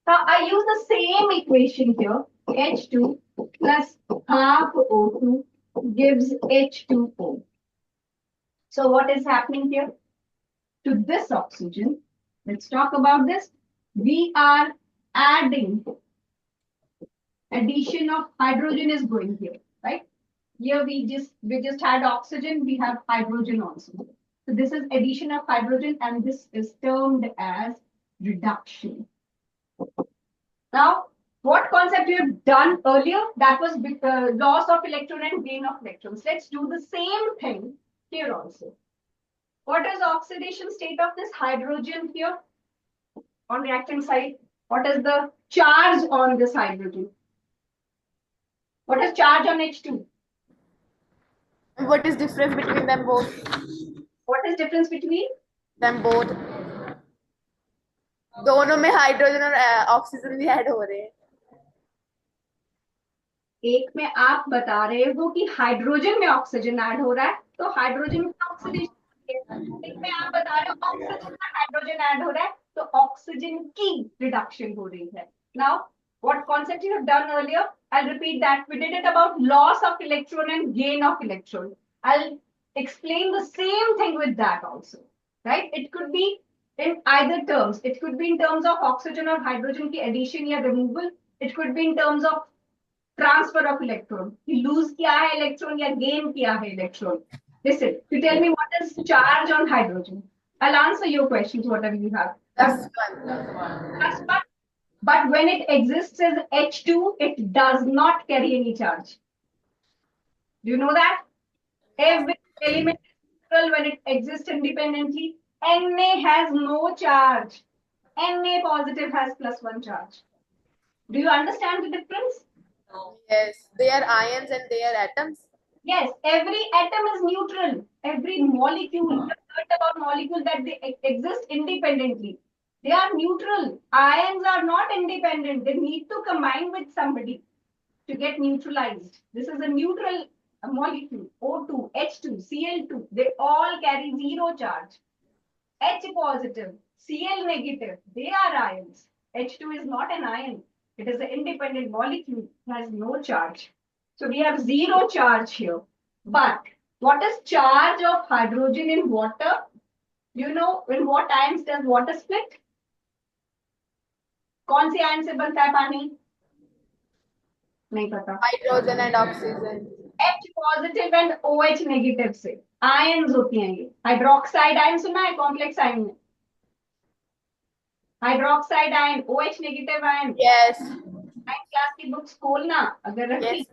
Now I use the same equation here. H2 plus half O2 gives H2O. So what is happening here? To this oxygen, let's talk about this. We are adding, addition of hydrogen is going here, right? Here we just had oxygen, we have hydrogen also. So this is addition of hydrogen and this is termed as reduction. Now, what concept we have done earlier? That was loss of electron and gain of electrons. Let's do the same thing here also. What is oxidation state of this hydrogen here on reactant side? What is the charge on this hydrogen? What is charge on H2? What is difference between them both? What is difference between? Them both. दोनों में hydrogen और oxygen भी add हो रहे हैं. एक में आप बता रहे हो कि हाइड्रोजन में ऑक्सीजन ऐड हो रहा है, तो हाइड्रोजन में ऑक्सीडेशन. एक में आप बता रहे हो ऑक्सीजन में हाइड्रोजन ऐड हो रहा है, तो ऑक्सीजन की रिडक्शन हो रही है. Now what concept you have done earlier, I'll repeat that. We did it about loss of electron and gain of electron. I'll explain the same thing with that also, right? It could be in either terms. It could be in terms of oxygen or hydrogen ki addition या removal. It could be in terms of transfer of electron. कि lose किया है electron या gain किया है electron. Listen, you tell me what is charge on hydrogen. I'll answer your questions, whatever you have. That's one. But when it exists as H2, it does not carry any charge. Do you know that? Every element is neutral when it exists independently. Na has no charge. Na positive has +1 charge. Do you understand the difference? Yes, they are ions and they are atoms. Yes, every atom is neutral. Every molecule, you have heard about molecules that they exist independently. They are neutral. Ions are not independent. They need to combine with somebody to get neutralized. This is a neutral molecule. O2, H2, Cl2. They all carry zero charge. H positive, Cl negative. They are ions. H2 is not an ion. It is an independent molecule. It has no charge. So we have zero charge here. But what is charge of hydrogen in water? You know in what ions does water split? कौन सी ion से बनता है पानी? नहीं पता. Hydrogen and oxygen. H positive and OH negative से ions होती हैं ये. हाइड्रोक्साइड आयन सुना है कॉम्प्लेक्स आयन में? Hydroxide ion, OH negative ion. Yes. 9th class की बुक्स खोलना अगर रखी.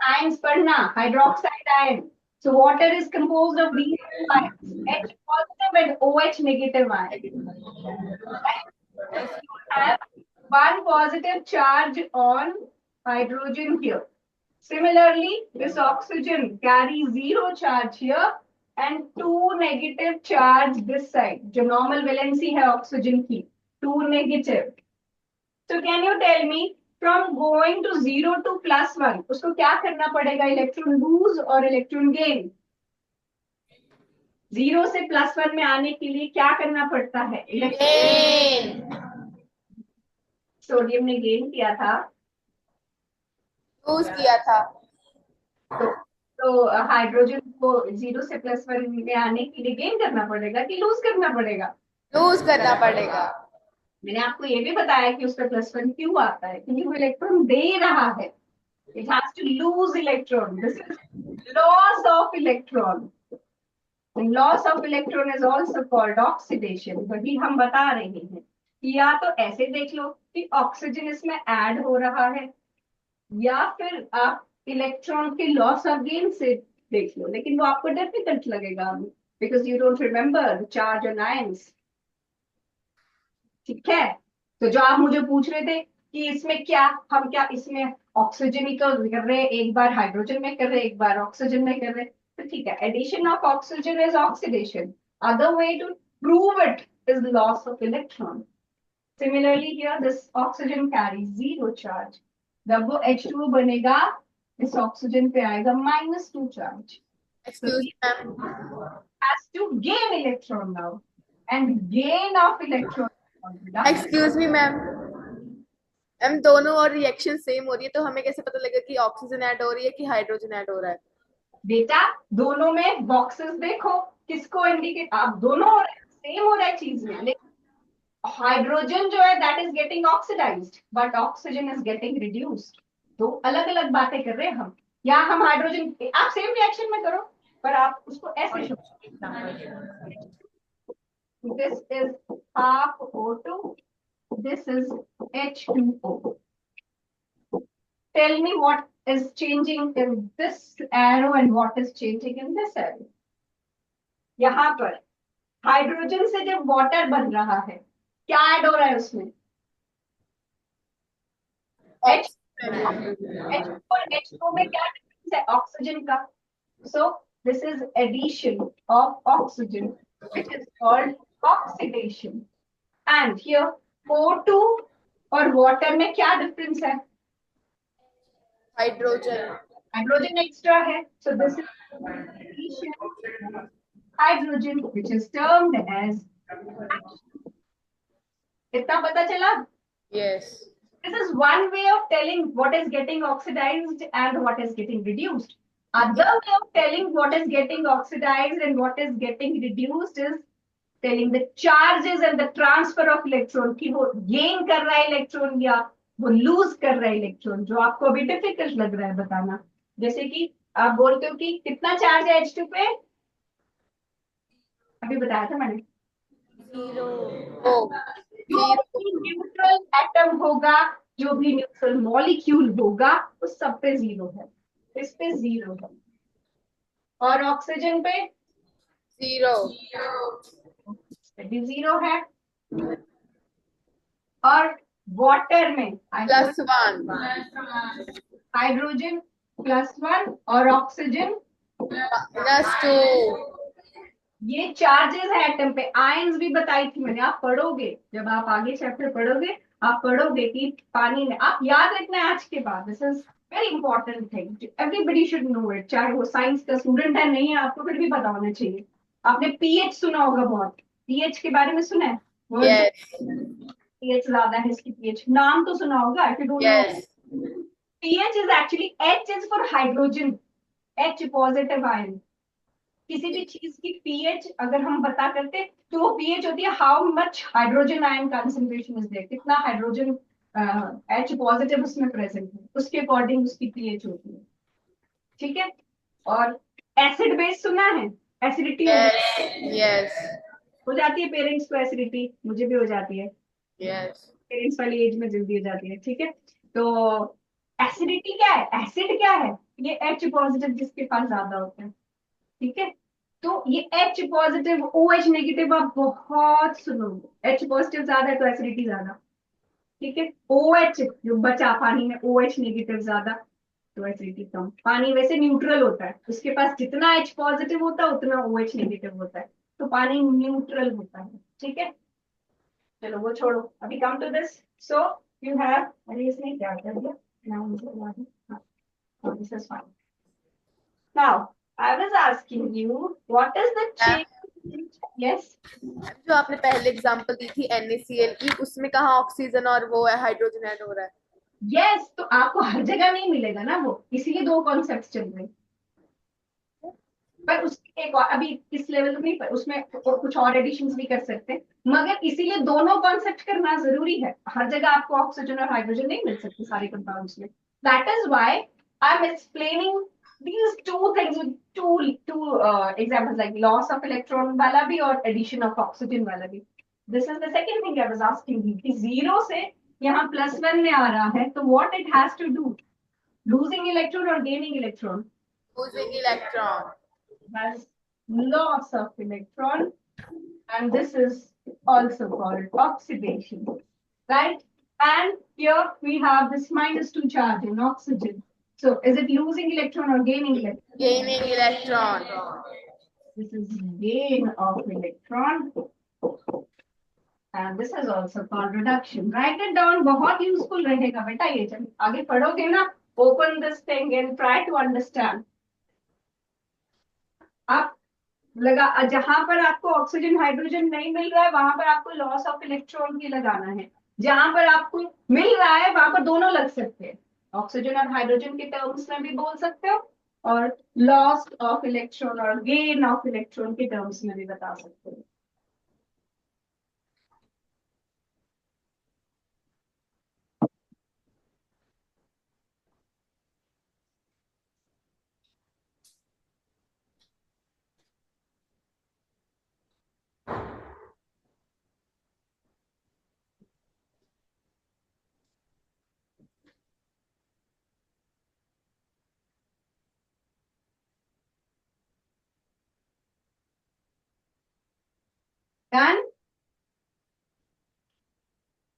आयन्स पढ़ना. Hydroxide ion. So water is composed of these ions, H positive and OH negative ion. You have one positive charge on hydrogen here. Similarly, this oxygen carries zero charge here and 2 negative charge this side, जो normal valency है oxygen की, 2 negative. So can you tell me from going to 0 to +1 उसको क्या करना पड़ेगा, electron lose और electron gain? 0 से +1 में आने के लिए क्या करना पड़ता है, इलेक्ट्रॉन। सोडियम ने गेन किया था, लूज किया था। तो हाइड्रोजन को 0 से +1 में आने के लिए गेन करना पड़ेगा कि लूज करना पड़ेगा? लूज करना पड़ेगा। मैंने आपको ये भी बताया कि उसका +1 क्यों आता है, क्योंकि वो इलेक्ट्रॉन दे रहा है. It has to lose electron. This is loss of electron. Loss of electron is also called oxidation. वही हम बता रहे हैं कि या तो ऐसे देख लो कि ऑक्सीजन इसमें ऐड हो रहा है, या फिर आप इलेक्ट्रॉन के लॉस ऑफ गेन से देख लो, लेकिन वो आपको डिफिकल्ट लगेगा because you don't remember charge and ions. ठीक है, तो जो आप मुझे पूछ रहे थे कि इसमें क्या, हम क्या इसमें ऑक्सीजन ही कर रहे हैं, एक बार हाइड्रोजन में कर रहे हैं, एक बार ऑक्सीजन में कर रहे हैं, तो ठीक है, addition of oxygen is oxidation. Other way to prove it is loss of electron. Similarly here this oxygen carries 0 charge. जब वो H2O बनेगा, इस ऑक्सीजन पे आएगा -2 charge. So excuse it ma'am. has to gain electron now, and gain of electron is called reduction. Excuse me ma'am. Ma'am दोनों और reaction same हो रही है तो हमें कैसे पता लगेगा कि ऑक्सीजन ऐड हो रही है कि हाइड्रोजन ऐड हो रहा है? बेटा दोनों में बॉक्सेस देखो, किसको इंडिकेट, आप दोनों हो रहे सेम हो रहा है चीज में, लेकिन हाइड्रोजन जो है that is getting oxidized but oxygen is getting reduced. तो अलग अलग बातें कर रहे हैं हम. या हम हाइड्रोजन, आप सेम रिएक्शन में करो पर आप उसको ऐसे show. This is half O2, this is H2O. Tell me what is changing in this arrow and what is changing in this arrow. यहाँ पर हाइड्रोजन से जब वाटर बन रहा है, क्या ऐड हो रहा है उसमें? H और H2 में क्या डिफरेंस है ऑक्सीजन का? So this is addition of oxygen, which is called oxidation. And here O2 और water में क्या डिफरेंस है? हाइड्रोजन। हाइड्रोजन एक्स्ट्रा है. So this is addition of hydrogen, which is termed as. इतना पता चला? Yes. This is one way of telling what is getting oxidized and what is getting reduced. Other way of telling what is getting oxidized and what is getting reduced is telling the charges and the transfer of electron, कि वो gain कर रहा है electron या वो loose कर रहा है इलेक्ट्रॉन, जो आपको अभी डिफिकल्ट लग रहा है बताना. जैसे कि आप बोलते हो कि कितना चार्ज है H2 पे, अभी बताया था मैंने. जो भी न्यूट्रल एटम होगा, जो भी न्यूट्रल मॉलिक्यूल होगा, उस सब पे 0 है. इस पे 0 है. और ऑक्सीजन पे जीरो। भी 0 है. और वाटर में +1। हाइड्रोजन +1 और ऑक्सीजन. +2। ये चार्जेस है एटम पे. आयंस भी बताई थी मैंने, आप पढ़ोगे जब आप आगे चैप्टर पढ़ोगे, आप पढ़ोगे कि पानी में, आप याद रखना है आज के बाद. This is very important thing, everybody should know it, चाहे वो साइंस का स्टूडेंट है नहीं है, आपको फिर भी पता होना चाहिए. आपने पीएच सुना होगा बहुत, पीएच के बारे में सुना है? यस। पीएच ज्यादा है, इसकी पीएच नाम तो सुना होगा. If you don't know, yes. PH is actually, H is for hydrogen, H positive ion. किसी भी चीज की पीएच अगर हम पता करते तो वो पीएच होती है how much hydrogen ion concentration is there, कितना हाइड्रोजन एच पॉजिटिव उसमें प्रेजेंट है, उसके अकॉर्डिंग उसकी पीएच होती है. ठीक है. और एसिड बेस सुना है? Acidity yes. हो जाती है पेरेंट्स को एसिडिटी, मुझे भी हो जाती है. यस। पेरेंट्स वाली एज में जल्दी हो जाती है. ठीक है. तो एसिडिटी क्या है, एसिड क्या है? ये एच पॉजिटिव जिसके पास ज्यादा होता है. ठीक है. तो ये H पॉजिटिव OH नेगेटिव आप बहुत सुनोगे. H पॉजिटिव ज्यादा है तो एसिडिटी ज्यादा. ठीक है. OH जो बचा पानी में, OH नेगेटिव ज्यादा. तो एसिडिटी कम। पानी वैसे न्यूट्रल होता है, उसके पास जितना H पॉजिटिव होता है उतना OH नेगेटिव होता है, तो पानी न्यूट्रल होता है। ठीक है, चलो वो छोड़ो, अभी come to this. So you have, अरे इसने क्या कर दिया, नाउ मुझे याद है, हाँ, this is fine. Now I was asking you what is the change. Yes, जो आपने पहले एग्जांपल दी थी NaCl की, उसमें कहाँ ऑक्सीजन और वो है हाइड्रोजन ऐड हो रहा है? यस, तो आपको हर जगह नहीं मिलेगा ना वो, इसीलिए दो कॉन्सेप्ट चल रहे हैं। पर उस एक और अभी इस लेवल नहीं, पर उसमें कुछ और एडिशंस भी कर सकते हैं, मगर इसीलिए दोनों कॉन्सेप्ट करना जरूरी है। हर जगह आपको ऑक्सीजन और हाइड्रोजन नहीं मिल सकते सारे कंपाउंड्स में। That is why I am explaining these two things with two examples, like loss of electron वाला भी और addition of oxygen वाला भी. This is the second thing I was asking you कि zero से यहाँ +1 में आ रहा है, तो what it has to do, losing electron or gaining electron? Losing electron. Has loss of electron, and this is also called oxidation, right? And here we have this -2 charge in oxygen. So is it losing electron or gaining electron? Gaining electron. This is gain of electron, and this is also called reduction. Write it down, बहुत useful रहेगा बेटा ये, जब आगे पढ़ोगे ना, open this thing and try to understand. आप लगा, जहां पर आपको ऑक्सीजन हाइड्रोजन नहीं मिल रहा है वहां पर आपको लॉस ऑफ इलेक्ट्रॉन भी लगाना है, जहां पर आपको मिल रहा है वहां पर दोनों लग सकते हैं, ऑक्सीजन और हाइड्रोजन के टर्म्स में भी बोल सकते हो और लॉस ऑफ इलेक्ट्रॉन और गेन ऑफ इलेक्ट्रॉन के टर्म्स में भी बता सकते हो। डन,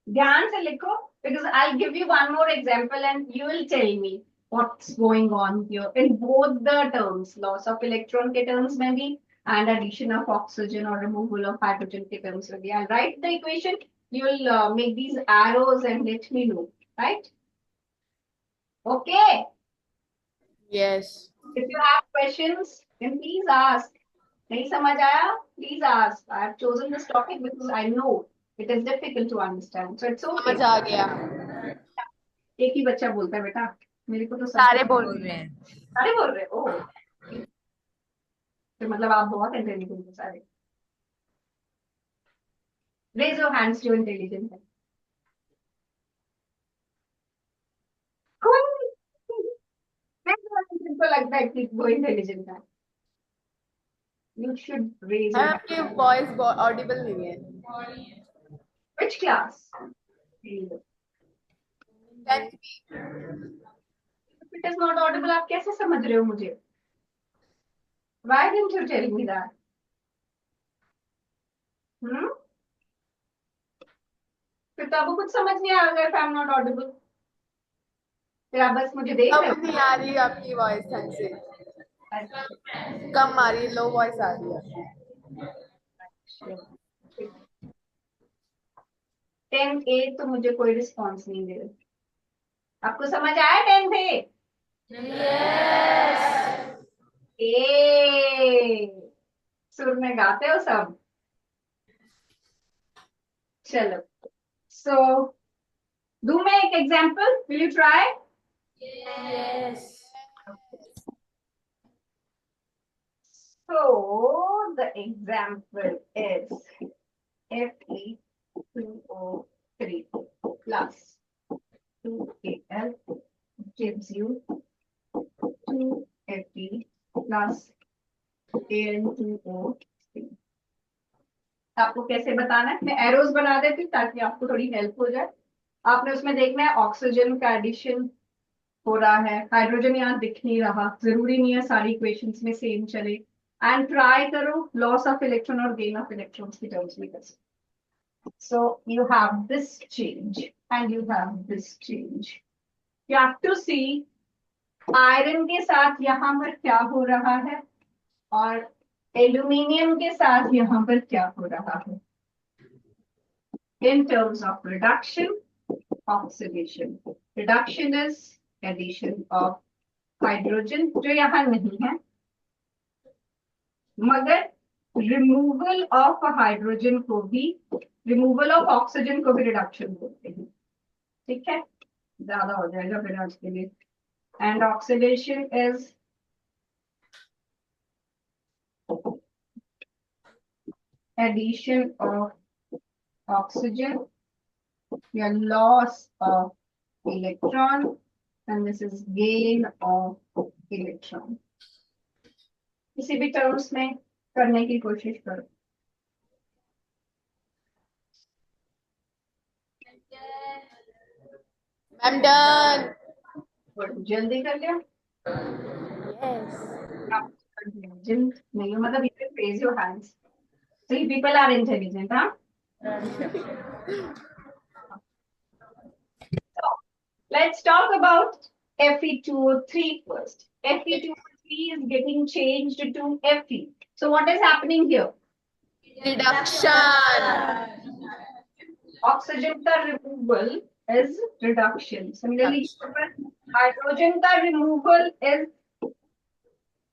ध्यान से लिखो, because I'll give you one more example and you will tell me what's going on here in both the terms, loss of electron के terms में भी and addition of oxygen or removal of hydrogen के terms में भी. I'll write the equation, you will make these arrows and let me know, right? Okay, yes. if you have questions then please ask. नहीं समझ आया, please ask. I have chosen this topic because I know it is difficult to understand, so it's okay. समझ आ गया। एक ही बच्चा बोलता है बेटा, मेरे को तो सब सारे बोल रहे हैं। सारे बोल रहे हो, तो मतलब आप बहुत इंटेलिजेंट हो सारे। रेज योर हैंड्स जो इंटेलिजेंट है। कोई नहीं, जिनको लगता है कि वो इंटेलिजेंट है, यू शुड रेज योर आपकी वॉइस ऑडिबल नहीं है। Hand. Which class? It is not audible, आप कैसे समझ रहे हो मुझे? Why didn't you tell me that? Hmm, फिर तो आपको कुछ समझ नहीं आएगा if I'm not audible, फिर आप बस मुझे देख रहे अब नहीं आ रही आपकी वॉइस ढंग से, हो। कम आ रही है, लो वॉइस आ रही है। 10A तो मुझे कोई रिस्पॉन्स नहीं दे रहा। आपको समझ आया 10A? ए, सुर में गाते हो सब। चलो, सो डू मैं एक example, will you try? Yes. So the example is Fe2O3 plus 2Al gives you 2Fe plus Al2O3. आपको कैसे बताना है, मैं एरोज बना देती हूँ ताकि आपको थोड़ी हेल्प हो जाए। आपने उसमें देखना है ऑक्सीजन का एडिशन हो रहा है, हाइड्रोजन यहाँ दिख नहीं रहा, जरूरी नहीं है सारी इक्वेशंस में सेम चले, एंड ट्राई करो लॉस ऑफ इलेक्ट्रॉन और गेन ऑफ इलेक्ट्रॉन्स की टर्म्स में कैसे। सो you have this change and you have this change, you have to see iron के साथ यहाँ पर क्या हो रहा है और एल्यूमिनियम के साथ यहाँ पर क्या हो रहा है in terms of reduction, oxidation. Reduction is addition of hydrogen जो यहाँ नहीं है, मगर रिमूवल ऑफ हाइड्रोजन को भी, रिमूवल ऑफ ऑक्सीजन को भी रिडक्शन बोलते हैं. ठीक है, ज्यादा हो जाएगा फिर आज के लिए. And oxidation is addition of oxygen, your loss of electron, and this is gain of electron. किसी भी टर्म्स में करने की कोशिश करो. I'm done. जल्दी कर लिया. Yes. नहीं मतलब you can raise your hands. See, people are intelligent, huh? So, let's talk about Fe2O3 first. Fe2O3 is getting changed to Fe. So what is happening here? Reduction. Oxygen का removal is reduction. Similarly, hydrogen का removal is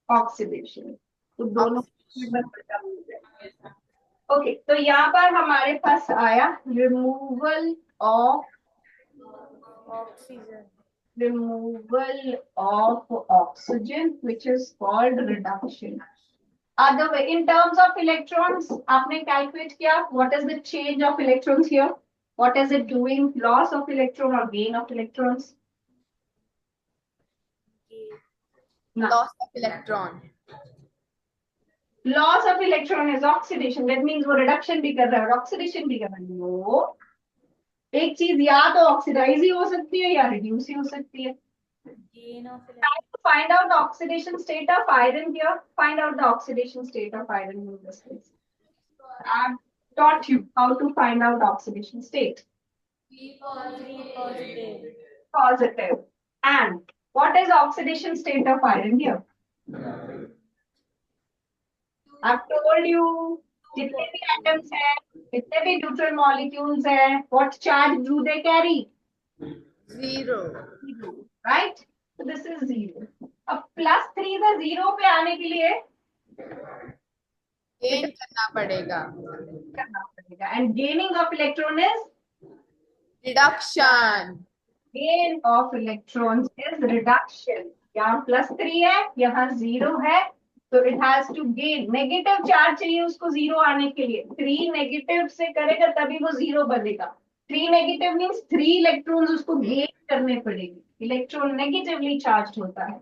oxidation. तो दोनों okay, तो यहाँ पर हमारे पास आया removal of oxygen, which is called reduction. Other way, in terms of electrons, आपने calculate किया, what is the change of electrons here? What is it doing? Loss of electron or gain of electrons? Loss of electron. Loss of electron is oxidation. That means वो reduction भी कर रहा है और oxidation भी कर रहा है. No. एक चीज या तो ऑक्सीडाइज ही हो सकती है या रिड्यूस ही हो सकती है. Try to find out the oxidation state of iron here. Find out the oxidation state of iron in this case. I've taught you how to find out oxidation state. Positive. And what is oxidation state of iron here? I've told you. जितने भी atoms हैं, जितने भी neutral molecules हैं, what charge do they carry? Zero. Right? So this is 0. अब +3 से 0 पे आने के लिए Gain करना पड़ेगा. And gaining of electron is Reduction. gain of electrons is reduction. यहाँ +3 है, यहाँ 0 है, तो it has to gain. Negative charge चाहिए उसको 0 आने के लिए. 3 नेगेटिव से करेगा तभी वो 0 बनेगा. 3 नेगेटिव मीन्स 3 इलेक्ट्रॉन्स उसको गेन करने पड़ेगी. इलेक्ट्रॉन नेगेटिवली चार्ज होता है.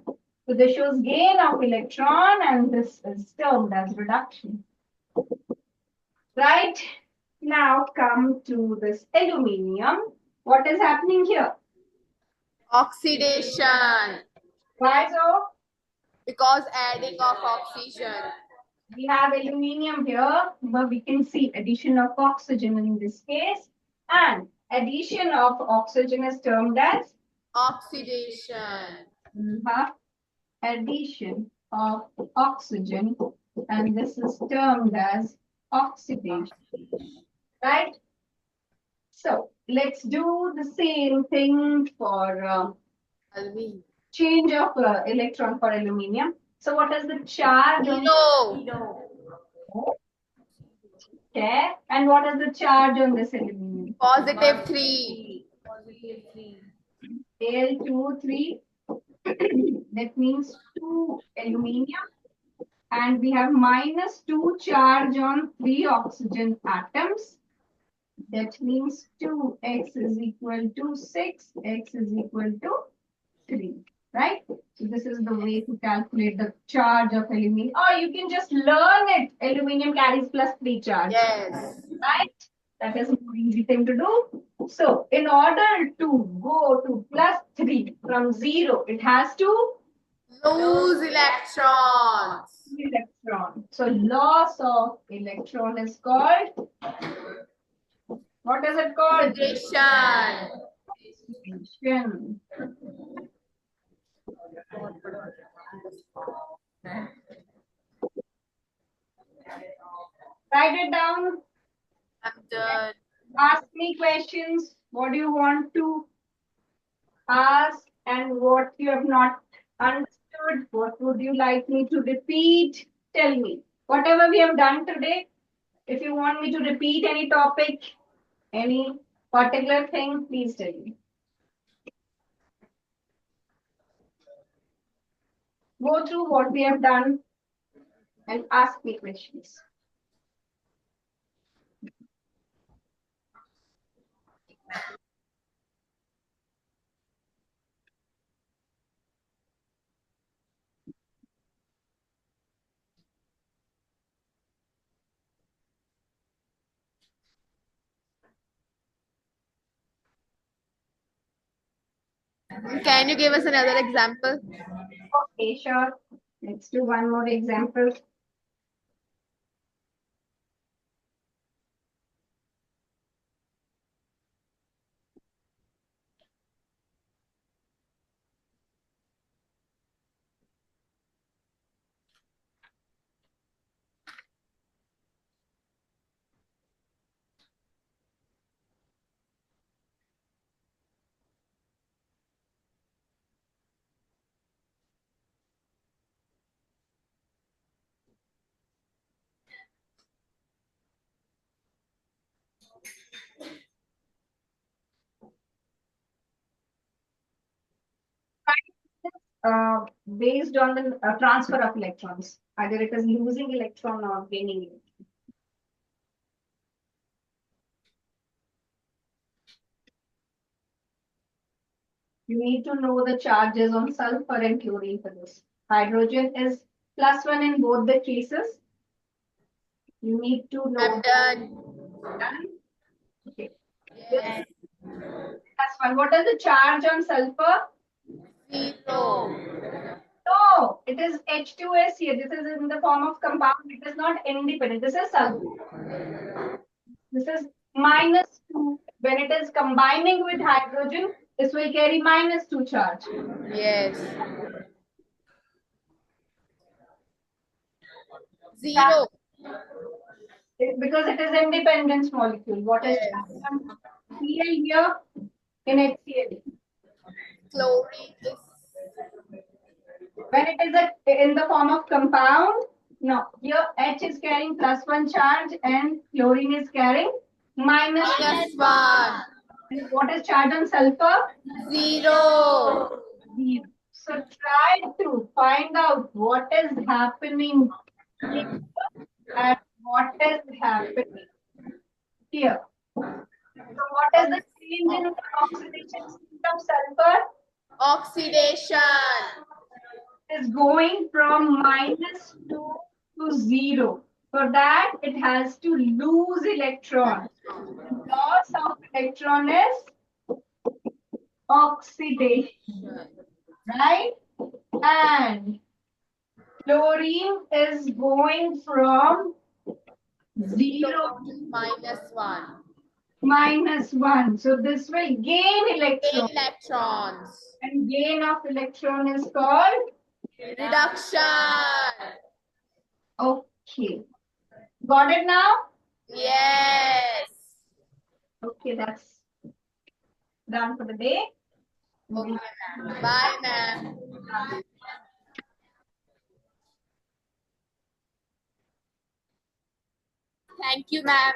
So this shows gain of electron and this is termed as reduction. Right? Now come to this aluminium. What is happening here? Oxidation. Why so? Because adding of oxygen. We have aluminium here, but we can see addition of oxygen in this case. And addition of oxygen is termed as Oxidation. Addition of oxygen, and this is termed as oxidation. Right? So let's do the same thing for Aluminium. change of electron for aluminium. So what is the charge? Zero. Okay. And what is the charge on this aluminium? Positive 3. Al2, 3. That means 2 aluminium. And we have -2 charge on 3 oxygen atoms. That means 2x is equal to 6, x is equal to 3. Right? So this is the way to calculate the charge of aluminium. Or you can just learn it. Aluminium carries +3 charge. Yes. Right? That is an easy thing to do. So in order to go to +3 from 0, it has to Lose electrons. electron. So loss of electron is called, what is it called? Oxidation. Oxidation. Write it down. I'm done. Ask me questions. What do you want to ask and what you have not understood? What would you like me to repeat? Tell me. Whatever we have done today, if you want me to repeat any topic, any particular thing, please tell me. Go through what we have done and ask me questions. Can you give us another example? Okay, sure. Let's do one more example. Based on the transfer of electrons, either it is losing electron or gaining electron. You need to know the charges on sulfur and chlorine for this. Hydrogen is +1 in both the cases. You need to know. I'm done. Done? Okay. Yes. +1. What is the charge on sulfur? 0. No, it is H2S here. This is in the form of compound. It is not independent. This is sulfur. This is -2. When it is combining with hydrogen, this will carry -2 charge. Yes. 0. Because it is independence molecule. What is charge on Cl here in HCl? Chlorine is When it is in the form of compound, no. Here H is carrying +1 charge and chlorine is carrying -1. -1. What is charge on sulfur? 0. 0. So try to find out what is happening here and what is happening here. So what is the change in the oxidation state of sulfur? Oxidation. It is going from -2 to 0. For that, it has to lose electron. Loss of electron is oxidation, right? And chlorine is going from 0 to -1. -1. So this will gain electron. Electrons. And gain of electron is called? Reduction. Okay. Got it now? Yes. Okay, that's done for the day. Okay, ma'am. Bye, ma'am. Thank you, ma'am.